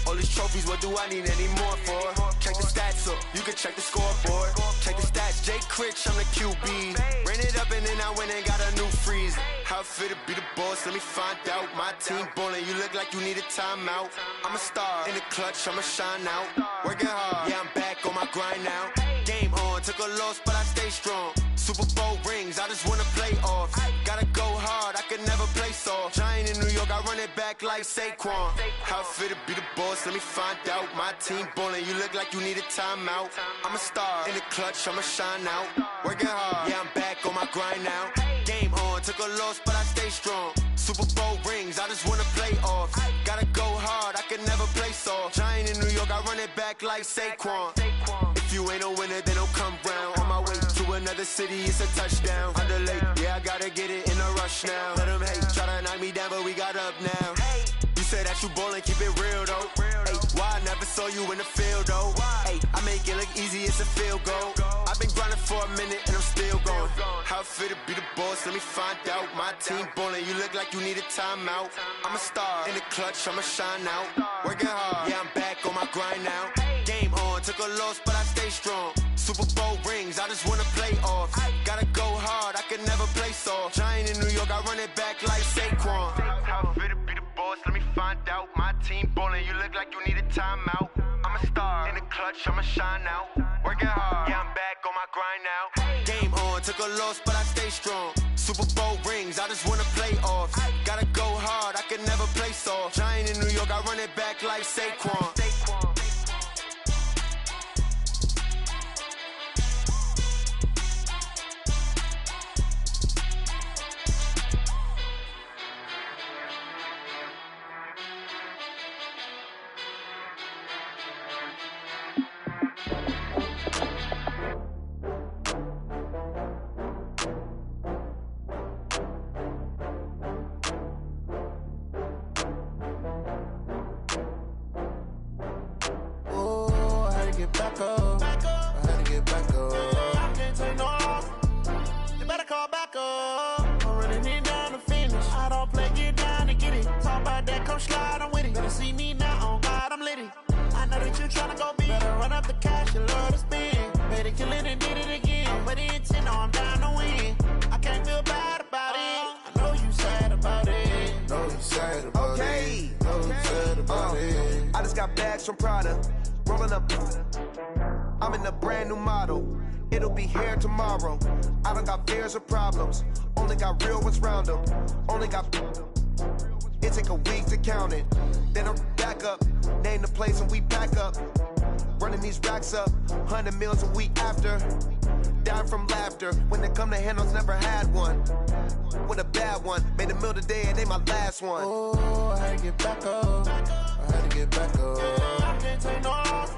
All these trophies, what do I need any more for? Check the stats up, you can check the scoreboard. Check the stats, Jay Critch, I'm the QB. Ran it up and then I went and got a new freeze. How it feel to be the boss, let me find out. My team ballin', you look like you need a timeout. I'm a star in the clutch, I'ma shine out. Working hard, yeah, I'm back on my grind now. Game on, took a loss, but I stay strong. Super Bowl rings, I just wanna play off. Gotta go hard, I can never play soft. Giant in New York, I run it back like Saquon. How it feel to be the boss, let me find out. My team ballin', you look like you need a timeout. I'm a star in the clutch, I'ma shine out. Working hard, yeah, I'm back on my grind now. Game on, took a loss, but I stay strong. Super Bowl rings, I just wanna play off. Gotta go hard, I can never play soft. Giant in New York, I run it back like Saquon. If you ain't a winner, then don't come round. On my way to another city, it's a touchdown. Underlay, yeah, I gotta get it in a rush now. Let them hate, try to knock me down, but we got up now. You say that you ballin', keep it real though. Hey, why I never saw you in the field though? Hey, I make it look easy, it's a field goal. I've been grinding for a minute and I'm still going. How it feel to be the boss, let me find out. My team ballin', you look like you need a timeout. I'm a star in the clutch, I'ma shine out. Working hard, yeah, I'm back on my grind now. Game on, took a loss, but I stay strong. Super Bowl rings, I just wanna play off. Gotta go hard, I can never play soft. Giant in New York, I run it back like Saquon. How it feel to be the boss, let me find out. My team ballin', you look like you need a timeout. I'm a star in the clutch, I'ma shine out. Working hard, yeah, I'm back on my grind now. Game on, took a loss, but I stay strong. Super Bowl rings, I just wanna play off. Gotta go hard, I can never play soft. Giant in New York, I run it back like Saquon. back up. I had to get back up. I can't take no loss. You better call back up. I'm running it down to finish. I don't play, get down to get it. Talk about that, come slide, I'm with it. Better see me now, on God, I'm litty. I know that you tryna go big. Better run up the cash, you love to spend. Better kill it and did it again. But the intent, no, I'm down to win. I can't feel bad about it. I know you sad about it. Know you sad about it. Know you sad about it. I just got bags from Prada. Rolling up. I'm in a brand new model. It'll be here tomorrow. I don't got fears or problems. Only got real ones round them. Only got. It take a week to count it. Then I'm back up. Name the place and we pack up. Running these racks up. 100 meals a week after. Down from laughter. When they come to handles, never had one. With a bad one. Made a meal today and they my last one. Oh, I had to get back up. I had to get back up. I can't take no loss.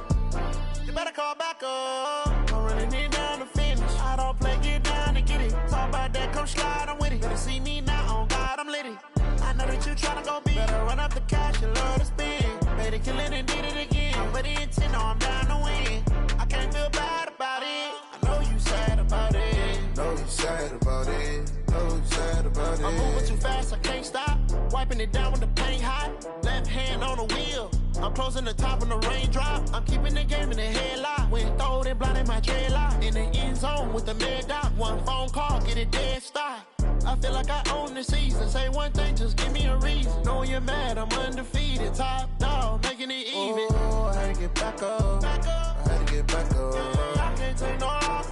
You better call back up. I'm running it down to finish. I don't play, get down to get it. Talk about that, come slide, I'm with it. Better see me now, on God, I'm litty. I know that you tryna go big. Better run up the cash, you love to spend. Better kill it and did it again. But the intent, no, I'm down to win. I can't feel bad about it. I know you sad about it. Know you sad about it. Know you sad about it. I'm moving too fast, I can't stop. Wiping it down with the paint hot. Left hand on the wheel. I'm closing the top when the raindrop. I'm keeping the game in the headlock. When throwed and blinded my dreadlock. In the end zone with the mad dot. One phone call, get it dead stop. I feel like I own the season. Say one thing, just give me a reason. Knowing you're mad, I'm undefeated. Top dog, making it even. Oh, I had to get back up. I had to get back up. I can't take no loss.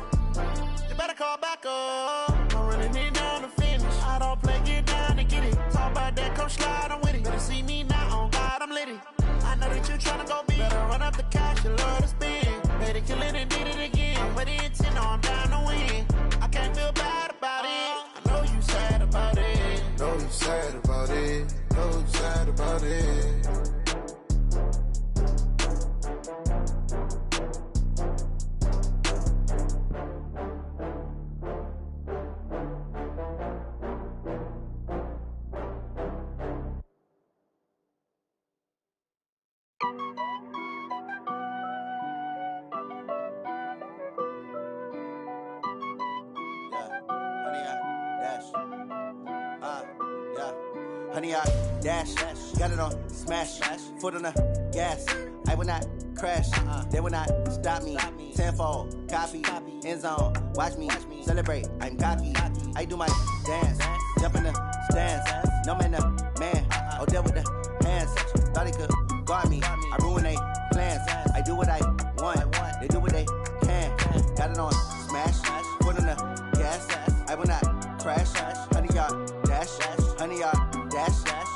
You better call back up. I'm running it down to finish. I don't play, get down to get it. Talk about that, come slide, I'm with it. Better see me now, on God, I'm litty. I know that you tryna go big. Better run up the cash, you love to spend. Better kill it and did it again. But the intent, no, I'm down to win. I can't feel bad about it. I know you sad about it. Know you sad about it. Know you sad about it. Honey, I dash, got it on smash, foot on the gas. I will not crash, they will not stop me. Tenfold, copy, end zone, watch me celebrate. I'm cocky, I do my dance, jump in the stands. No man, the man, Odell with the hands. Thought he could guard me, I ruin they plans. I do what I want, they do what they can. Got it on smash, foot on the gas. I will not crash, honey, y'all dash, honey, y'all dash,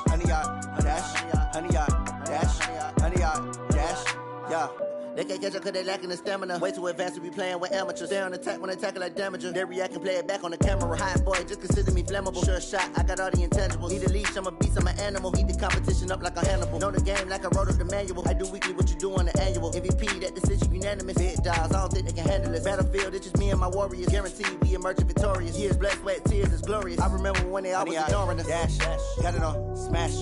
honey, y'all dash, honey, y'all dash, honey, y'all dash, yeah. They can't catch up cause they lacking the stamina. Way too advanced to be playing with amateurs. Stay on attack when they tackle like damager. They react and play it back on the camera. Hot boy, just consider me flammable. Sure shot, I got all the intangibles. Need a leash, I'm a beast, I'm an animal. Heat the competition up like a Hannibal. Know the game like I wrote up the manual. I do weekly what you do on the annual. MVP, that decision unanimous. Big dials, I don't think they can handle it. Battlefield, it's just me and my warriors. Guaranteed we emerge victorious. Years, blood, sweat, tears, it's glorious. I remember when they always ignoring us. Dash, got it on smash,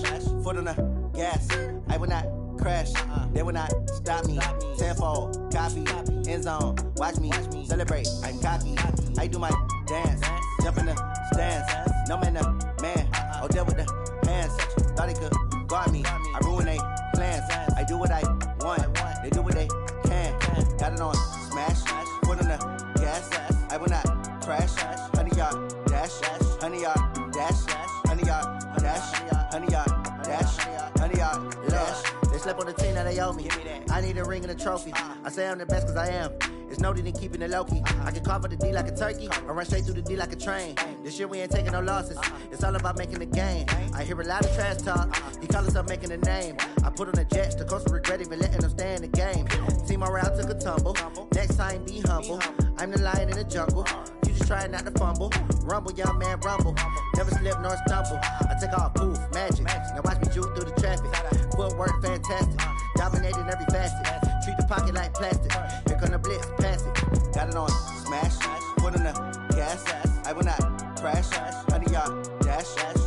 foot on the gas. I will not crash, they will not stop me. Tenfold, copy, end zone, watch me celebrate. I'm cocky, I do my dance, jump in the stands. No man, the man, Odell with the hands. Thought he could guard me, I ruin they plans. I do what I want, they do what they can. Got it on smash, foot on the gas. I will not crash, honey, y'all dash, honey, y'all dash, honey, y'all dash, honey, y'all dash, honey, y'all dash. They slept on the team that they owe me. I need a ring and a trophy. I say I'm the best cause I am. It's no need in keeping it low-key. I can carve up the D like a turkey or run straight through the D like a train. This year we ain't taking no losses. It's all about making the game. I hear a lot of trash talk. He call himself making a name. I put on the Jets. The coach will regret even letting them stay in the game. Team morale took a tumble. Next time be humble. I'm the lion in the jungle. You just try not to fumble. Rumble, young man, rumble. Never slip nor stumble. I take off, poof, magic. Now watch me juke through the traffic. Footwork fantastic. Dominating every facet. Treat the pocket like plastic. Here come the blitz, pass it. Got it on smash, foot on the gas. I will not crash. Honey, y'all dash,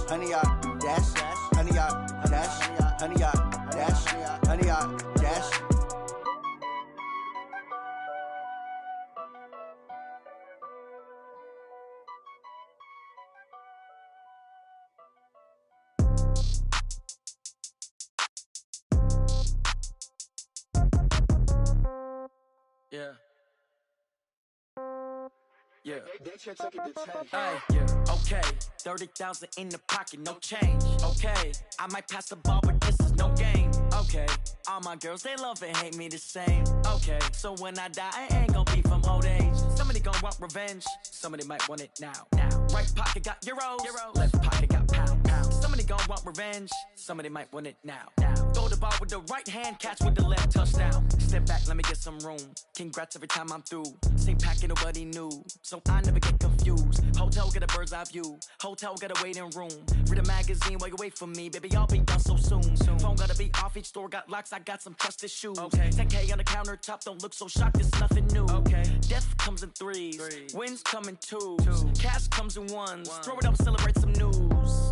honey, y'all dash, honey, y'all dash, honey, y'all dash, honey, y'all dash. Yeah. Yeah. Hey, yeah. Okay. 30,000 in the pocket, no change. Okay. I might pass the ball, but this is no game. Okay. All my girls, they love and hate me the same. Okay. So when I die, I ain't gon' be from old age. Somebody gon' want revenge. Somebody might want it now. Right pocket got euros. Left pocket got pound. Somebody gon' want revenge. Somebody might want it now. Throw the ball with the right hand, catch with the left, touchdown. Step back, let me get some room. Congrats every time I'm through. Same packet, nobody knew. So I never get confused. Hotel get a bird's eye view. Hotel get a waiting room. Read a magazine while you wait for me. Baby, I'll be done so soon. Phone gotta be off, each store got locks. I got some trusted shoes. 10K on the countertop, don't look so shocked, it's nothing new. Death comes in threes. Wins come in twos. Cash comes in ones. Throw it up, celebrate some news.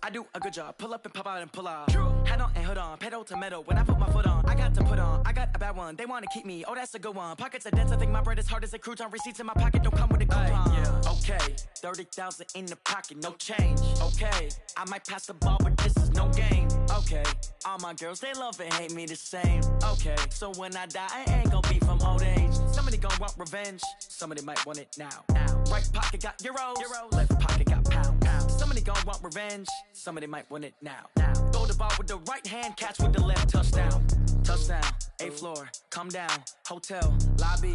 I do a good job, pull up and pop out and pull out. Head on and hood on, pedal to metal. When I put my foot on, I got to put on. I got a bad one, they wanna keep me, oh that's a good one. Pockets are dense, I think my bread is hard as a crouton. Receipts in my pocket don't come with a coupon. Okay, 30,000 in the pocket, no change. Okay, I might pass the ball, but this is no game. Okay, all my girls, they love and hate me the same. Okay, so when I die, I ain't gon' be from old age. Somebody gon' want revenge, somebody might want it now. Right pocket got euros. Left pocket got pound. Somebody gon' want revenge, somebody might want it now. Throw the ball with the right hand, catch with the left, touchdown. Touchdown, 8th floor, come down, hotel, lobby.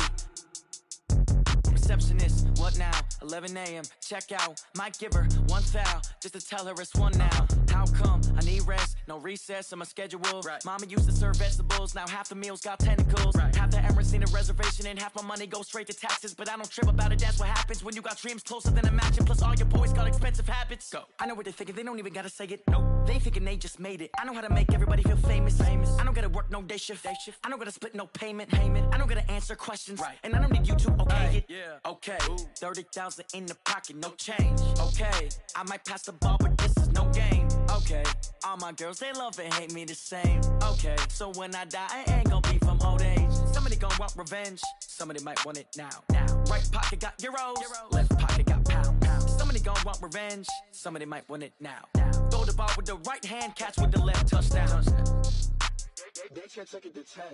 Receptionist, what now? 11 a.m., check out. Might give her one foul, just to tell her it's one now. How come? I need rest, no recess in my schedule. Mama used to serve vegetables, now half the meals got tentacles. Half the Emirates need a reservation and half my money goes straight to taxes. But I don't trip about it, that's what happens when you got dreams closer than a match. And plus all your boys got expensive habits. Go. I know what they're thinking, they don't even gotta say it. Nope. They thinking they just made it. I know how to make everybody feel famous. I don't gotta work no day shift. I don't gotta split no payment. I don't gotta answer questions. And I don't need you to okay it. Okay, 30,000 in the pocket, no change. Okay, I might pass the ball, but this is no game. Okay, all my girls, they love and hate me the same. Okay, so when I die, I ain't gon' be from old age. Somebody gon' want revenge, somebody might want it now. Right pocket got euros. Left pocket got pound. Somebody gon' want revenge, somebody might want it now. Throw the ball with the right hand, catch with the left, touchdown. They can't take it to 10.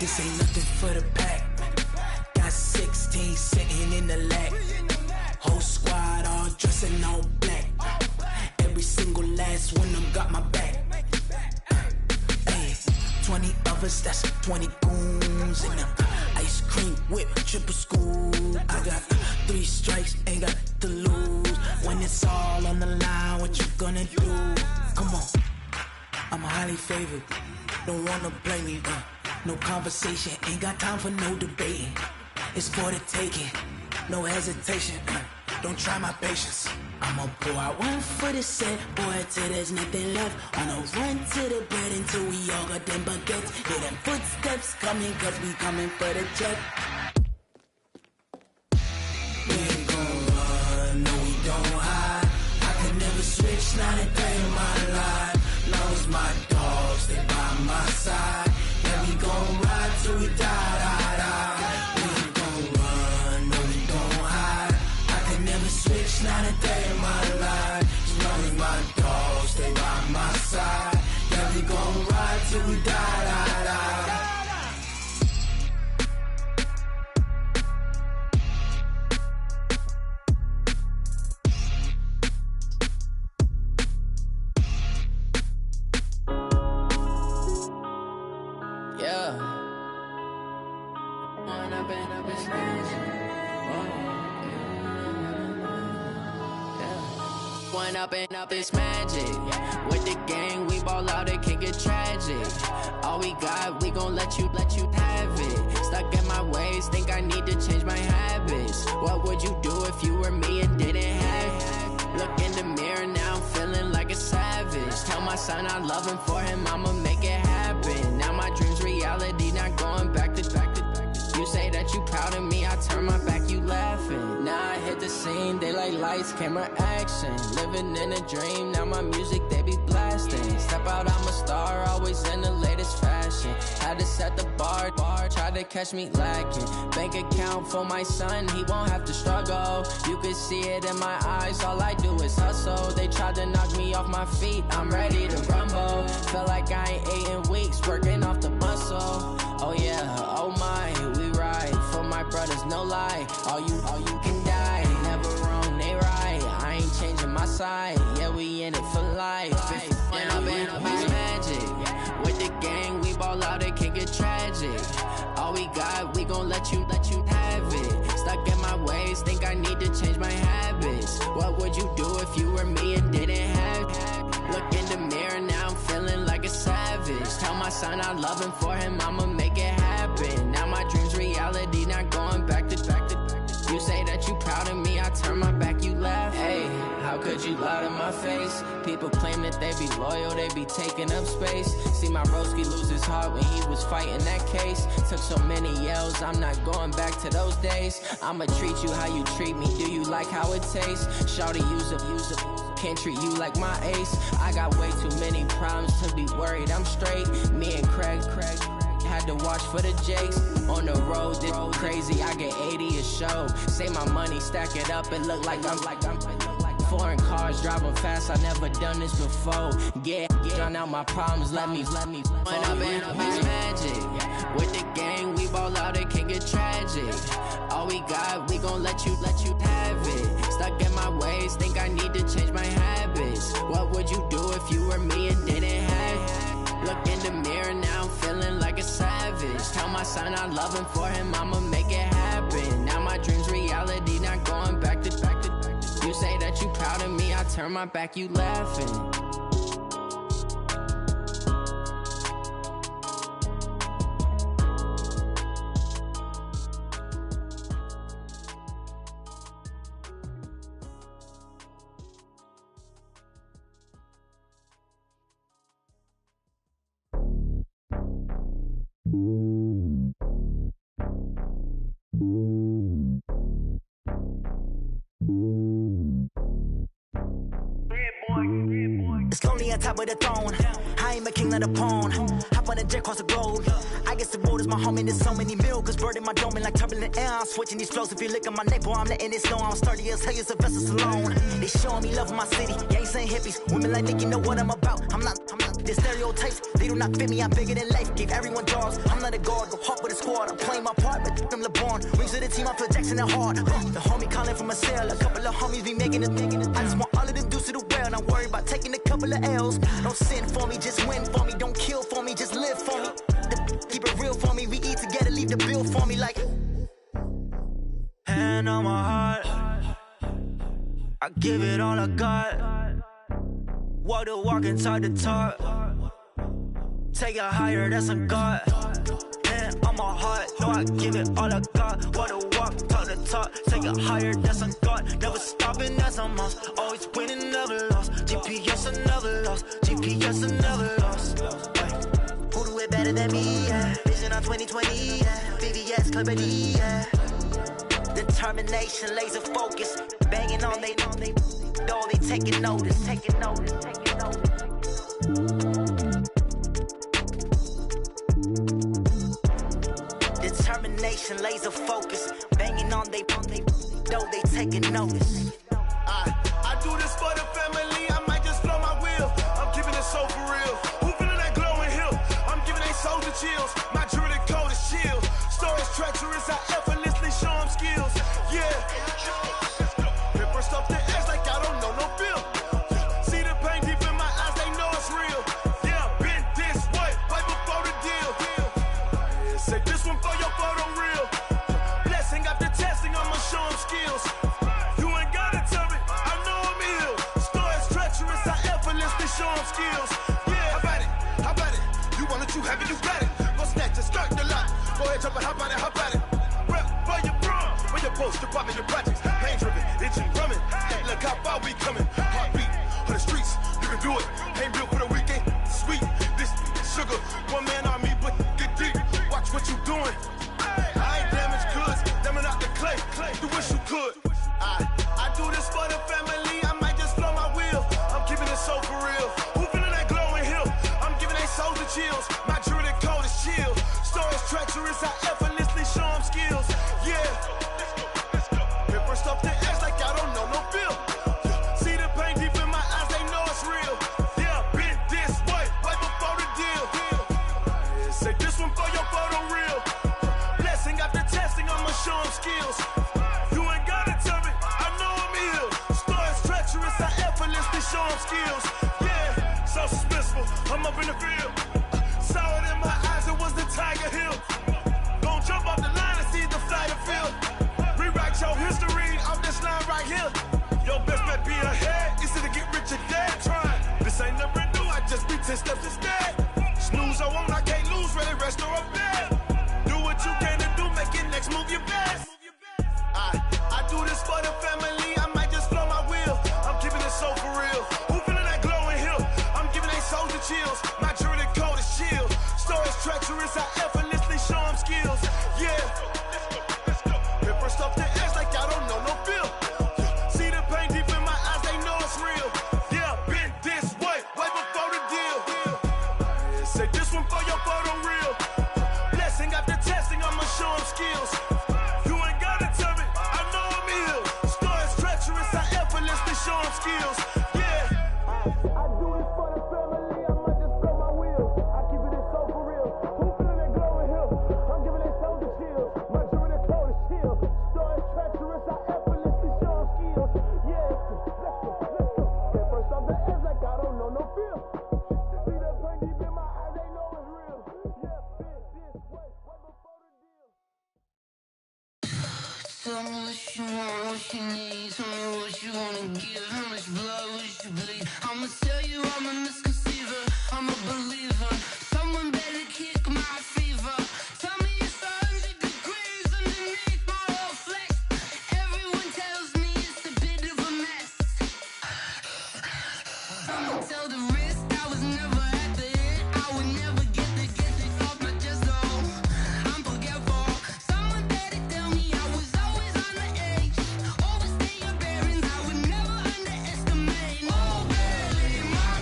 This ain't nothing for the pack. Got 16 sitting in the lap. Whole squad all dressing all black. Every single last one of them got my back. Hey, 20 of us, that's 20 goons in them. Ice cream whip, triple scoop. I got 3 strikes, ain't got to lose. When it's all on the line, what you gonna do? Come on, I'm highly favored. Don't wanna blame me, no conversation, ain't got time for no debating. It's for the taking, no hesitation, don't try my patience. I'ma pour out one for the set, boy, till there's nothing left. On a run to the bread until we all got them baguettes. Hear them footsteps coming, cause we coming for the jet. We ain't gon' run, no we don't hide. I could never switch, not a day in my life. Long as my dogs, they by my side. Yeah, we gon' ride till we die, die, die. We ain't gon' run, no we don't hide. I could never switch, not a day in my life. As long as my dogs, stay by my side. Yeah, we gon' ride till we die, die, die. Up this magic. With the gang, we ball out, it can get tragic. All we got, we gon' let you have it. Stuck in my ways, think I need to change my habits. What would you do if you were me and didn't have it? Look in the mirror, now I'm feeling like a savage. Tell my son I love him, for him I'ma make it happen. Now my dream's reality, not going back to. You say that you proud of me, I turn my back, you laughing. Now I hit the scene, they like lights, camera, action. Living in a dream, now my music, they be blasting. Step out, I'm a star, always in the latest fashion. Had to set the bar, tried to catch me lacking. Bank account for my son, he won't have to struggle. You could see it in my eyes, all I do is hustle. They tried to knock me off my feet, I'm ready to rumble. Felt like I ain't ate in weeks, working off the muscle. Oh yeah, oh my, we ride for my brothers, no lie. All you can die, never wrong, they right. I ain't changing my side, yeah, we in it for life. When I'm in this magic, with the gang, we ball out, it can get tragic. All we got, we gon' let you have it. Stuck in my ways, think I need to change my habits. What would you do if you were me and didn't have it? Look in the mirror, now I'm feeling like a savage. Tell my son I love him, for him I'ma make it happen. Now my dream's reality, not going back to. You say that you proud of me, I turn my back, you laugh. Hey, how could you lie to my face? People claim that they be loyal, they be taking up space. See my broski lose his heart when he was fighting that case. Took so many yells, I'm not going back to those days. I'ma treat you how you treat me, do you like how it tastes? Shawty, use up, can't treat you like my ace. I got way too many problems to be worried, I'm straight. Me and Craig had to watch for the Jakes. On the road, this crazy, I get 80 a show. Say my money, stack it up, it look like I'm foreign cars, driving fast, I never done this before. Yeah, drown out my problems, let me When I'm in this magic, with the gang, we ball out, it can get tragic. All we got, we gon' let you have it. Stuck in my ways, think I need to change my habits. What would you do if you were me and didn't have it? Look in the mirror, now I'm feeling like a savage. Tell my son I love him, for him I'ma make it happen. Now my dream's reality, not going back to. You say that you proud of me, I turn my back, you laughing. It's lonely on top of the throne. I ain't a king, not a pawn. Hop on a jet across the globe. I guess the road is my home and there's so many milkers burning my dome like turbulent air. I'm switching these flows. If you look at my neck, boy, I'm letting it slow. I'm sturdy as hell, Sylvester Stallone. They showing me love in my city. Gangs ain't hippies. Women like Nicki know what I'm about. I'm not the stereotypes. They do not fit me. I'm bigger than life. Give everyone jobs. I'm not a guard. Go hard with a squad. I'm playing my part, but them LeBron. Rings to the team. I feel Jackson and hard. The homie calling from a cell. A couple of homies be making it. I just want all of them dudes to do well. Not worry about taking a couple of L's. Don't sin for me, just win for me. Don't kill for me, just live for me. Keep it real for me. We eat together, leave the bill for me like. Hand on my heart, I give it all I got. Walk the walk and talk the talk. Take it higher, that's a God. Hand on my heart, no, I give it all I got. Walk the walk, talk the talk. Take it higher, that's a God. Never stopping, that's a must. Always winning, never lost. GPS, I never lost. GPS, I never lost. Who do it better than me? Yeah. Vision on 2020. Yeah. VVS, Clippity. Yeah. Determination, laser focus, banging on they, though they taking notice. Determination, laser focus, banging on they, though they taking notice. I do this for the family, I might just blow my wheel. I'm keeping it so for real. Who feeling that glowing hill? I'm giving they soldier chills. My jewelry code is chill. Stories treacherous, I effortlessly show them skills. Yeah. Paper stuff the edge like I don't know no feel. See the pain deep in my eyes, they know it's real. Yeah, been this way, right before the deal. Say this one for your photo real. Blessing after testing, I'ma show them skills. You ain't gotta tell me, I know I'm ill. Stories treacherous, I effortlessly show them skills. Yeah, how about it? You want it, you have it, you got it. Go snatch it, start the lot. Go ahead, jump it, how about it? Rep for your bro, where your post, department, your projects. Pain driven, itching, drumming. Hey, look how far we coming. Heartbeat on the streets, you can do it. Ain't built for the weekend, sweet. This sugar, one man army, but get deep. Watch what you doing. I ain't damaged goods, damning out the clay. You wish you could. I do this for the family, I might just blow my wheel. I'm keeping it so for real. Who feeling that glowing hill? I'm giving they soldier chills. My jewelry code is chill. Stories treacherous, I effortlessly show them skills. Yeah. Paper stuff the edge like I don't know no feel. See the pain deep in my eyes, they know it's real. Yeah, been this way, right before the deal. Say this one for your photo real. Blessing after testing, I'ma show them skills. You ain't gotta tell me, I know I'm ill. Stories treacherous, I effortlessly show them skills. Yeah, so suspenseful, I'm up in the field. Saw it in my eyes, it was the Tiger Hill. Gon' jump off the line and see the flight of field. Rewrite your history off this line right here. Your best bet be ahead, easy to get rich or dead. Trying, this ain't never new, I just be 10 steps instead. Snooze or won't, I can't lose, ready, rest or up bed. Do what you can to do, make it next move your best. I do this for the family, I might just blow my wheel. I'm keeping it so for real. Who feeling that glowing hill? I'm giving they soldier chills. My jewelry code is chill. Stories treacherous, I effortlessly show them skills. Yeah. Paper stuff the edge like I don't know no feel. See the pain deep in my eyes, they know it's real. Yeah, been this way, right before the deal. Say this one for your photo real. Blessing after testing, I'ma show them skills. You ain't gotta tell me, I know I'm ill. Stories treacherous, I effortlessly show them skills. Yeah. I do this for the family, I might just blow my wheel. I keep it so for real. Who feeling that glowing hill? I'm giving they soldier chills. My jewelry code is chill. Stories treacherous, I effortlessly show them skills. Yeah, let's go. Paper stuff the edge like I don't know no feel. See the pain deep in my eyes, they know it's real. Yeah, been this way, right before the deal. Tell me what you want, what you need. Tell me what you wanna give. How much blood would you bleed? I'ma tell you I'm a misconceiver. I'm a believer. Someone better kick my fever. Tell me it's 100 degrees underneath my whole flesh. Everyone tells me it's a bit of a mess. I'ma tell the risk I was never at the end. I would never get this off my chest though. I'm forgetful. Someone better tell me I was always on the edge. Overstay your bearings, I would never underestimate. Oh, barely, my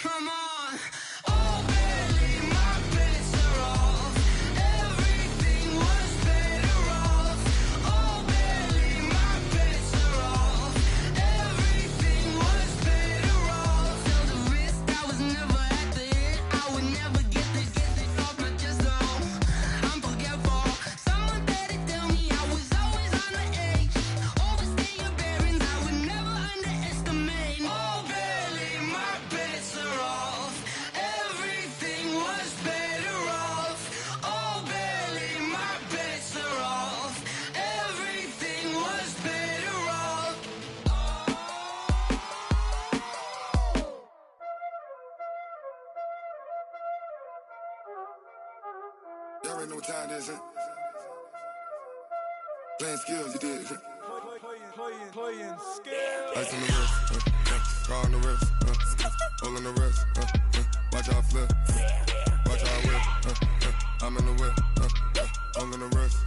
Come on. Oh, barely, my bets are off. Everything was better off. Oh, barely, my bets are off. Everything was better off. Till the risk, I was never at the end. I would never get this off my chest, though. I'm forgetful. Someone better tell me I was always on the edge. Overstay your bearings, I would never underestimate. Oh, barely, my bets are off. Everything was better off. Oh, barely, my bets are off. Everything was better off. Y'all already know what time it is, huh? Playing skills, you did. Playing skills. Ice on the wrist, car on the wrist, hole in the wrist, watch how I flip, watch how I whip, I'm in the whip, hole in the wrist,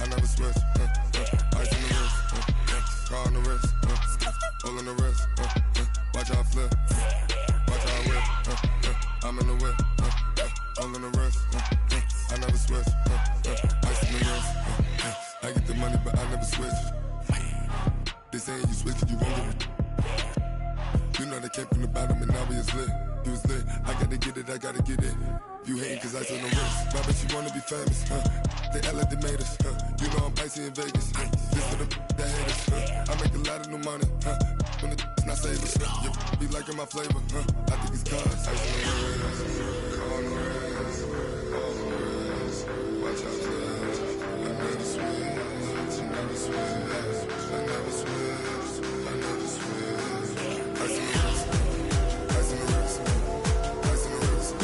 I never switch, ice on the wrist, car on the wrist, hole in the wrist, watch how I flip, watch how I whip, I'm in the whip, hole in the wrist, I never switch, ice on the wrist, I get the money but I never switch. They saying you switch it, you won't get it. You know they came from the bottom and now we is lit. You was lit, I gotta get it, I gotta get it. You hating cause ice on the wrist. My bitch, you wanna be famous, They act like they made us, You know I'm icy in Vegas, This for the that hate us, I make a lot of new money, When the not save us, You be liking my flavor, I think it's cause ice on the wrist, on the wrist, on the wrist. Watch out, flash. I never switch, I never switch. I never switch, I never switch. Ice in the wrist, ice in the wrist, ice in the wrist,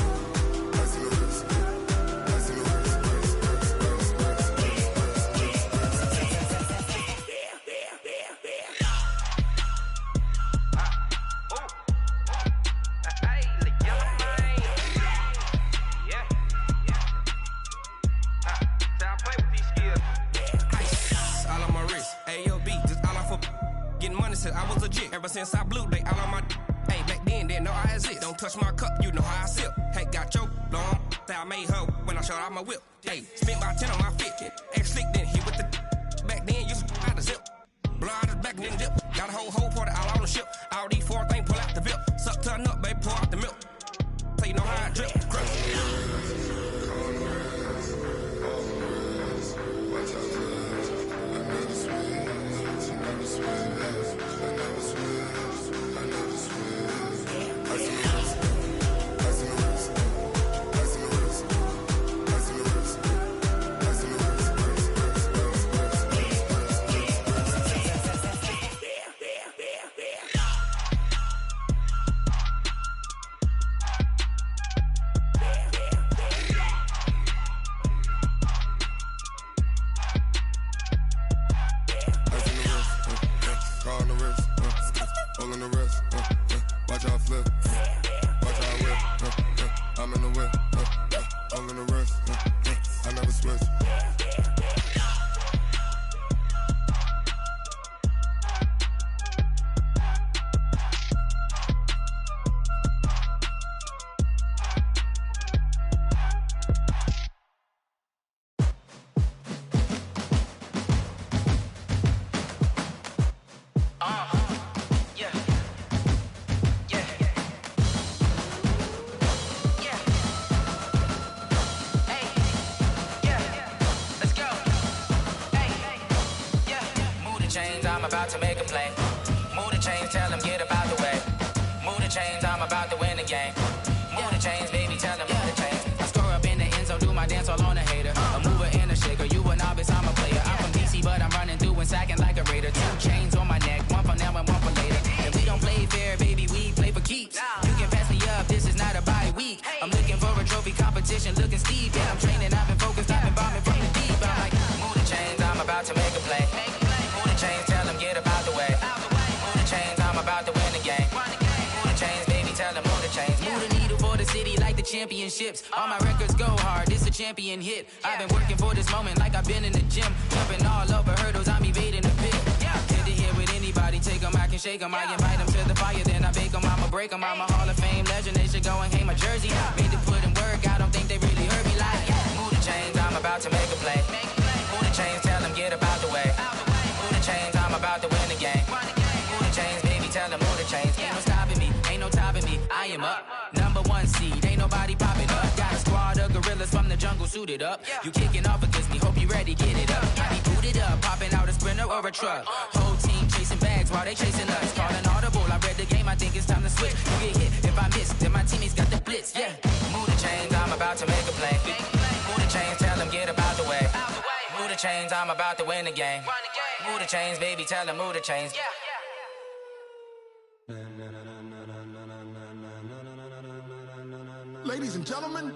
ice in the wrist, ice in the wrist, I was legit ever since I blew they all on my hey back then didn't know I exist. Don't touch my cup, you know how I sip. Hey, got your long that I made her when I showed out my whip. Hey, spent about 10 on my fit. X slick then hit with the back then used to out the zip. Blow out his back then dip. Got a whole party all on the ship. All these four things pull out the VIP. Suck turn up, baby, pour out the milk. So you know how I drip. Crush. Watch out, I never switch, I never switch. I never switch, I never switch. Ice in the wrist, ice in the wrist, ice in the wrist, ice in the wrist, ice in the wrist. Car on the wrist, hole in the wrist, watch how I flip, watch how I whip, I'm in the whip, hole in the wrist, I never switch. I'm about to make a play. Move the chains, tell them get up out the way. Move the chains, I'm about to win the game. Move the chains, baby, tell them move the chains. I score up in the end zone, do my dance all on a hater. A mover and a shaker, you a novice, I'm a player. I'm from DC, but I'm running through and sacking like a raider. 2 chains on my neck, one for now and one for later. If we don't play fair, baby, we play for keeps. You can pass me up, this is not a bye week. I'm looking for a trophy competition, looking steep. Yeah, I'm training, I've been focused, I've been bombing from the deep. I'm like, move the chains, I'm about to make a play. Move the chains, tell them get up out the way. Move the chains, I'm about to win the game. Move the chains, baby, tell them move the chains. Move the needle for the city like the championships. All my records go hard, this a champion hit. I've been working for this moment like I've been in the gym. Jumping all over hurdles, I'm evading the pit. Tend to hear with anybody nobody take them, I can shake them. I invite them to the fire, then I bake them. I'ma break them. I'm a Hall of Fame legend. They should go and hang my jersey. Made to put in work, I don't think they really heard me like. Move the chains, I'm about to make a play. Move the chains, tell them get about the way. Move the chains, I'm about to win the game. Move the chains, baby, tell them move the chains. Ain't no stopping me, ain't no topping me. I am up, #1 seed, ain't nobody popping up. Got a squad of gorillas from the jungle suited up. You kicking off against me, hope you ready, get it up. I be booted up, popping out a Sprinter or a truck. Whole team chasing bags while they chasing us. Calling audible, I read the game, I think it's time to switch. You get hit if I miss, then my teammates got the blitz, yeah. Move the chains, I'm about to make a play. Move the chains, tell them get about the way. Move the chains, I'm about to win the game. Move the chains, baby, tell them move the chains. Ladies and gentlemen,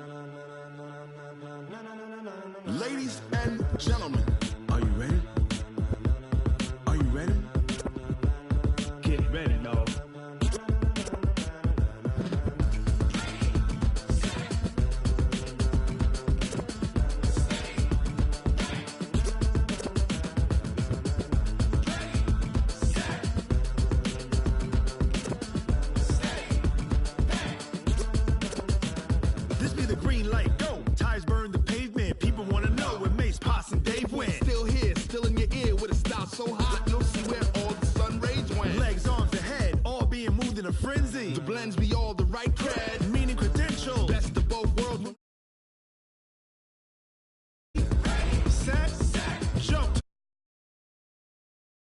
ladies and gentlemen, are you ready? Are you ready? Get ready, dog. So hot, you'll see where all the sun rays went. Legs, arms, ahead, all being moved in a frenzy. The blends be all the right cred.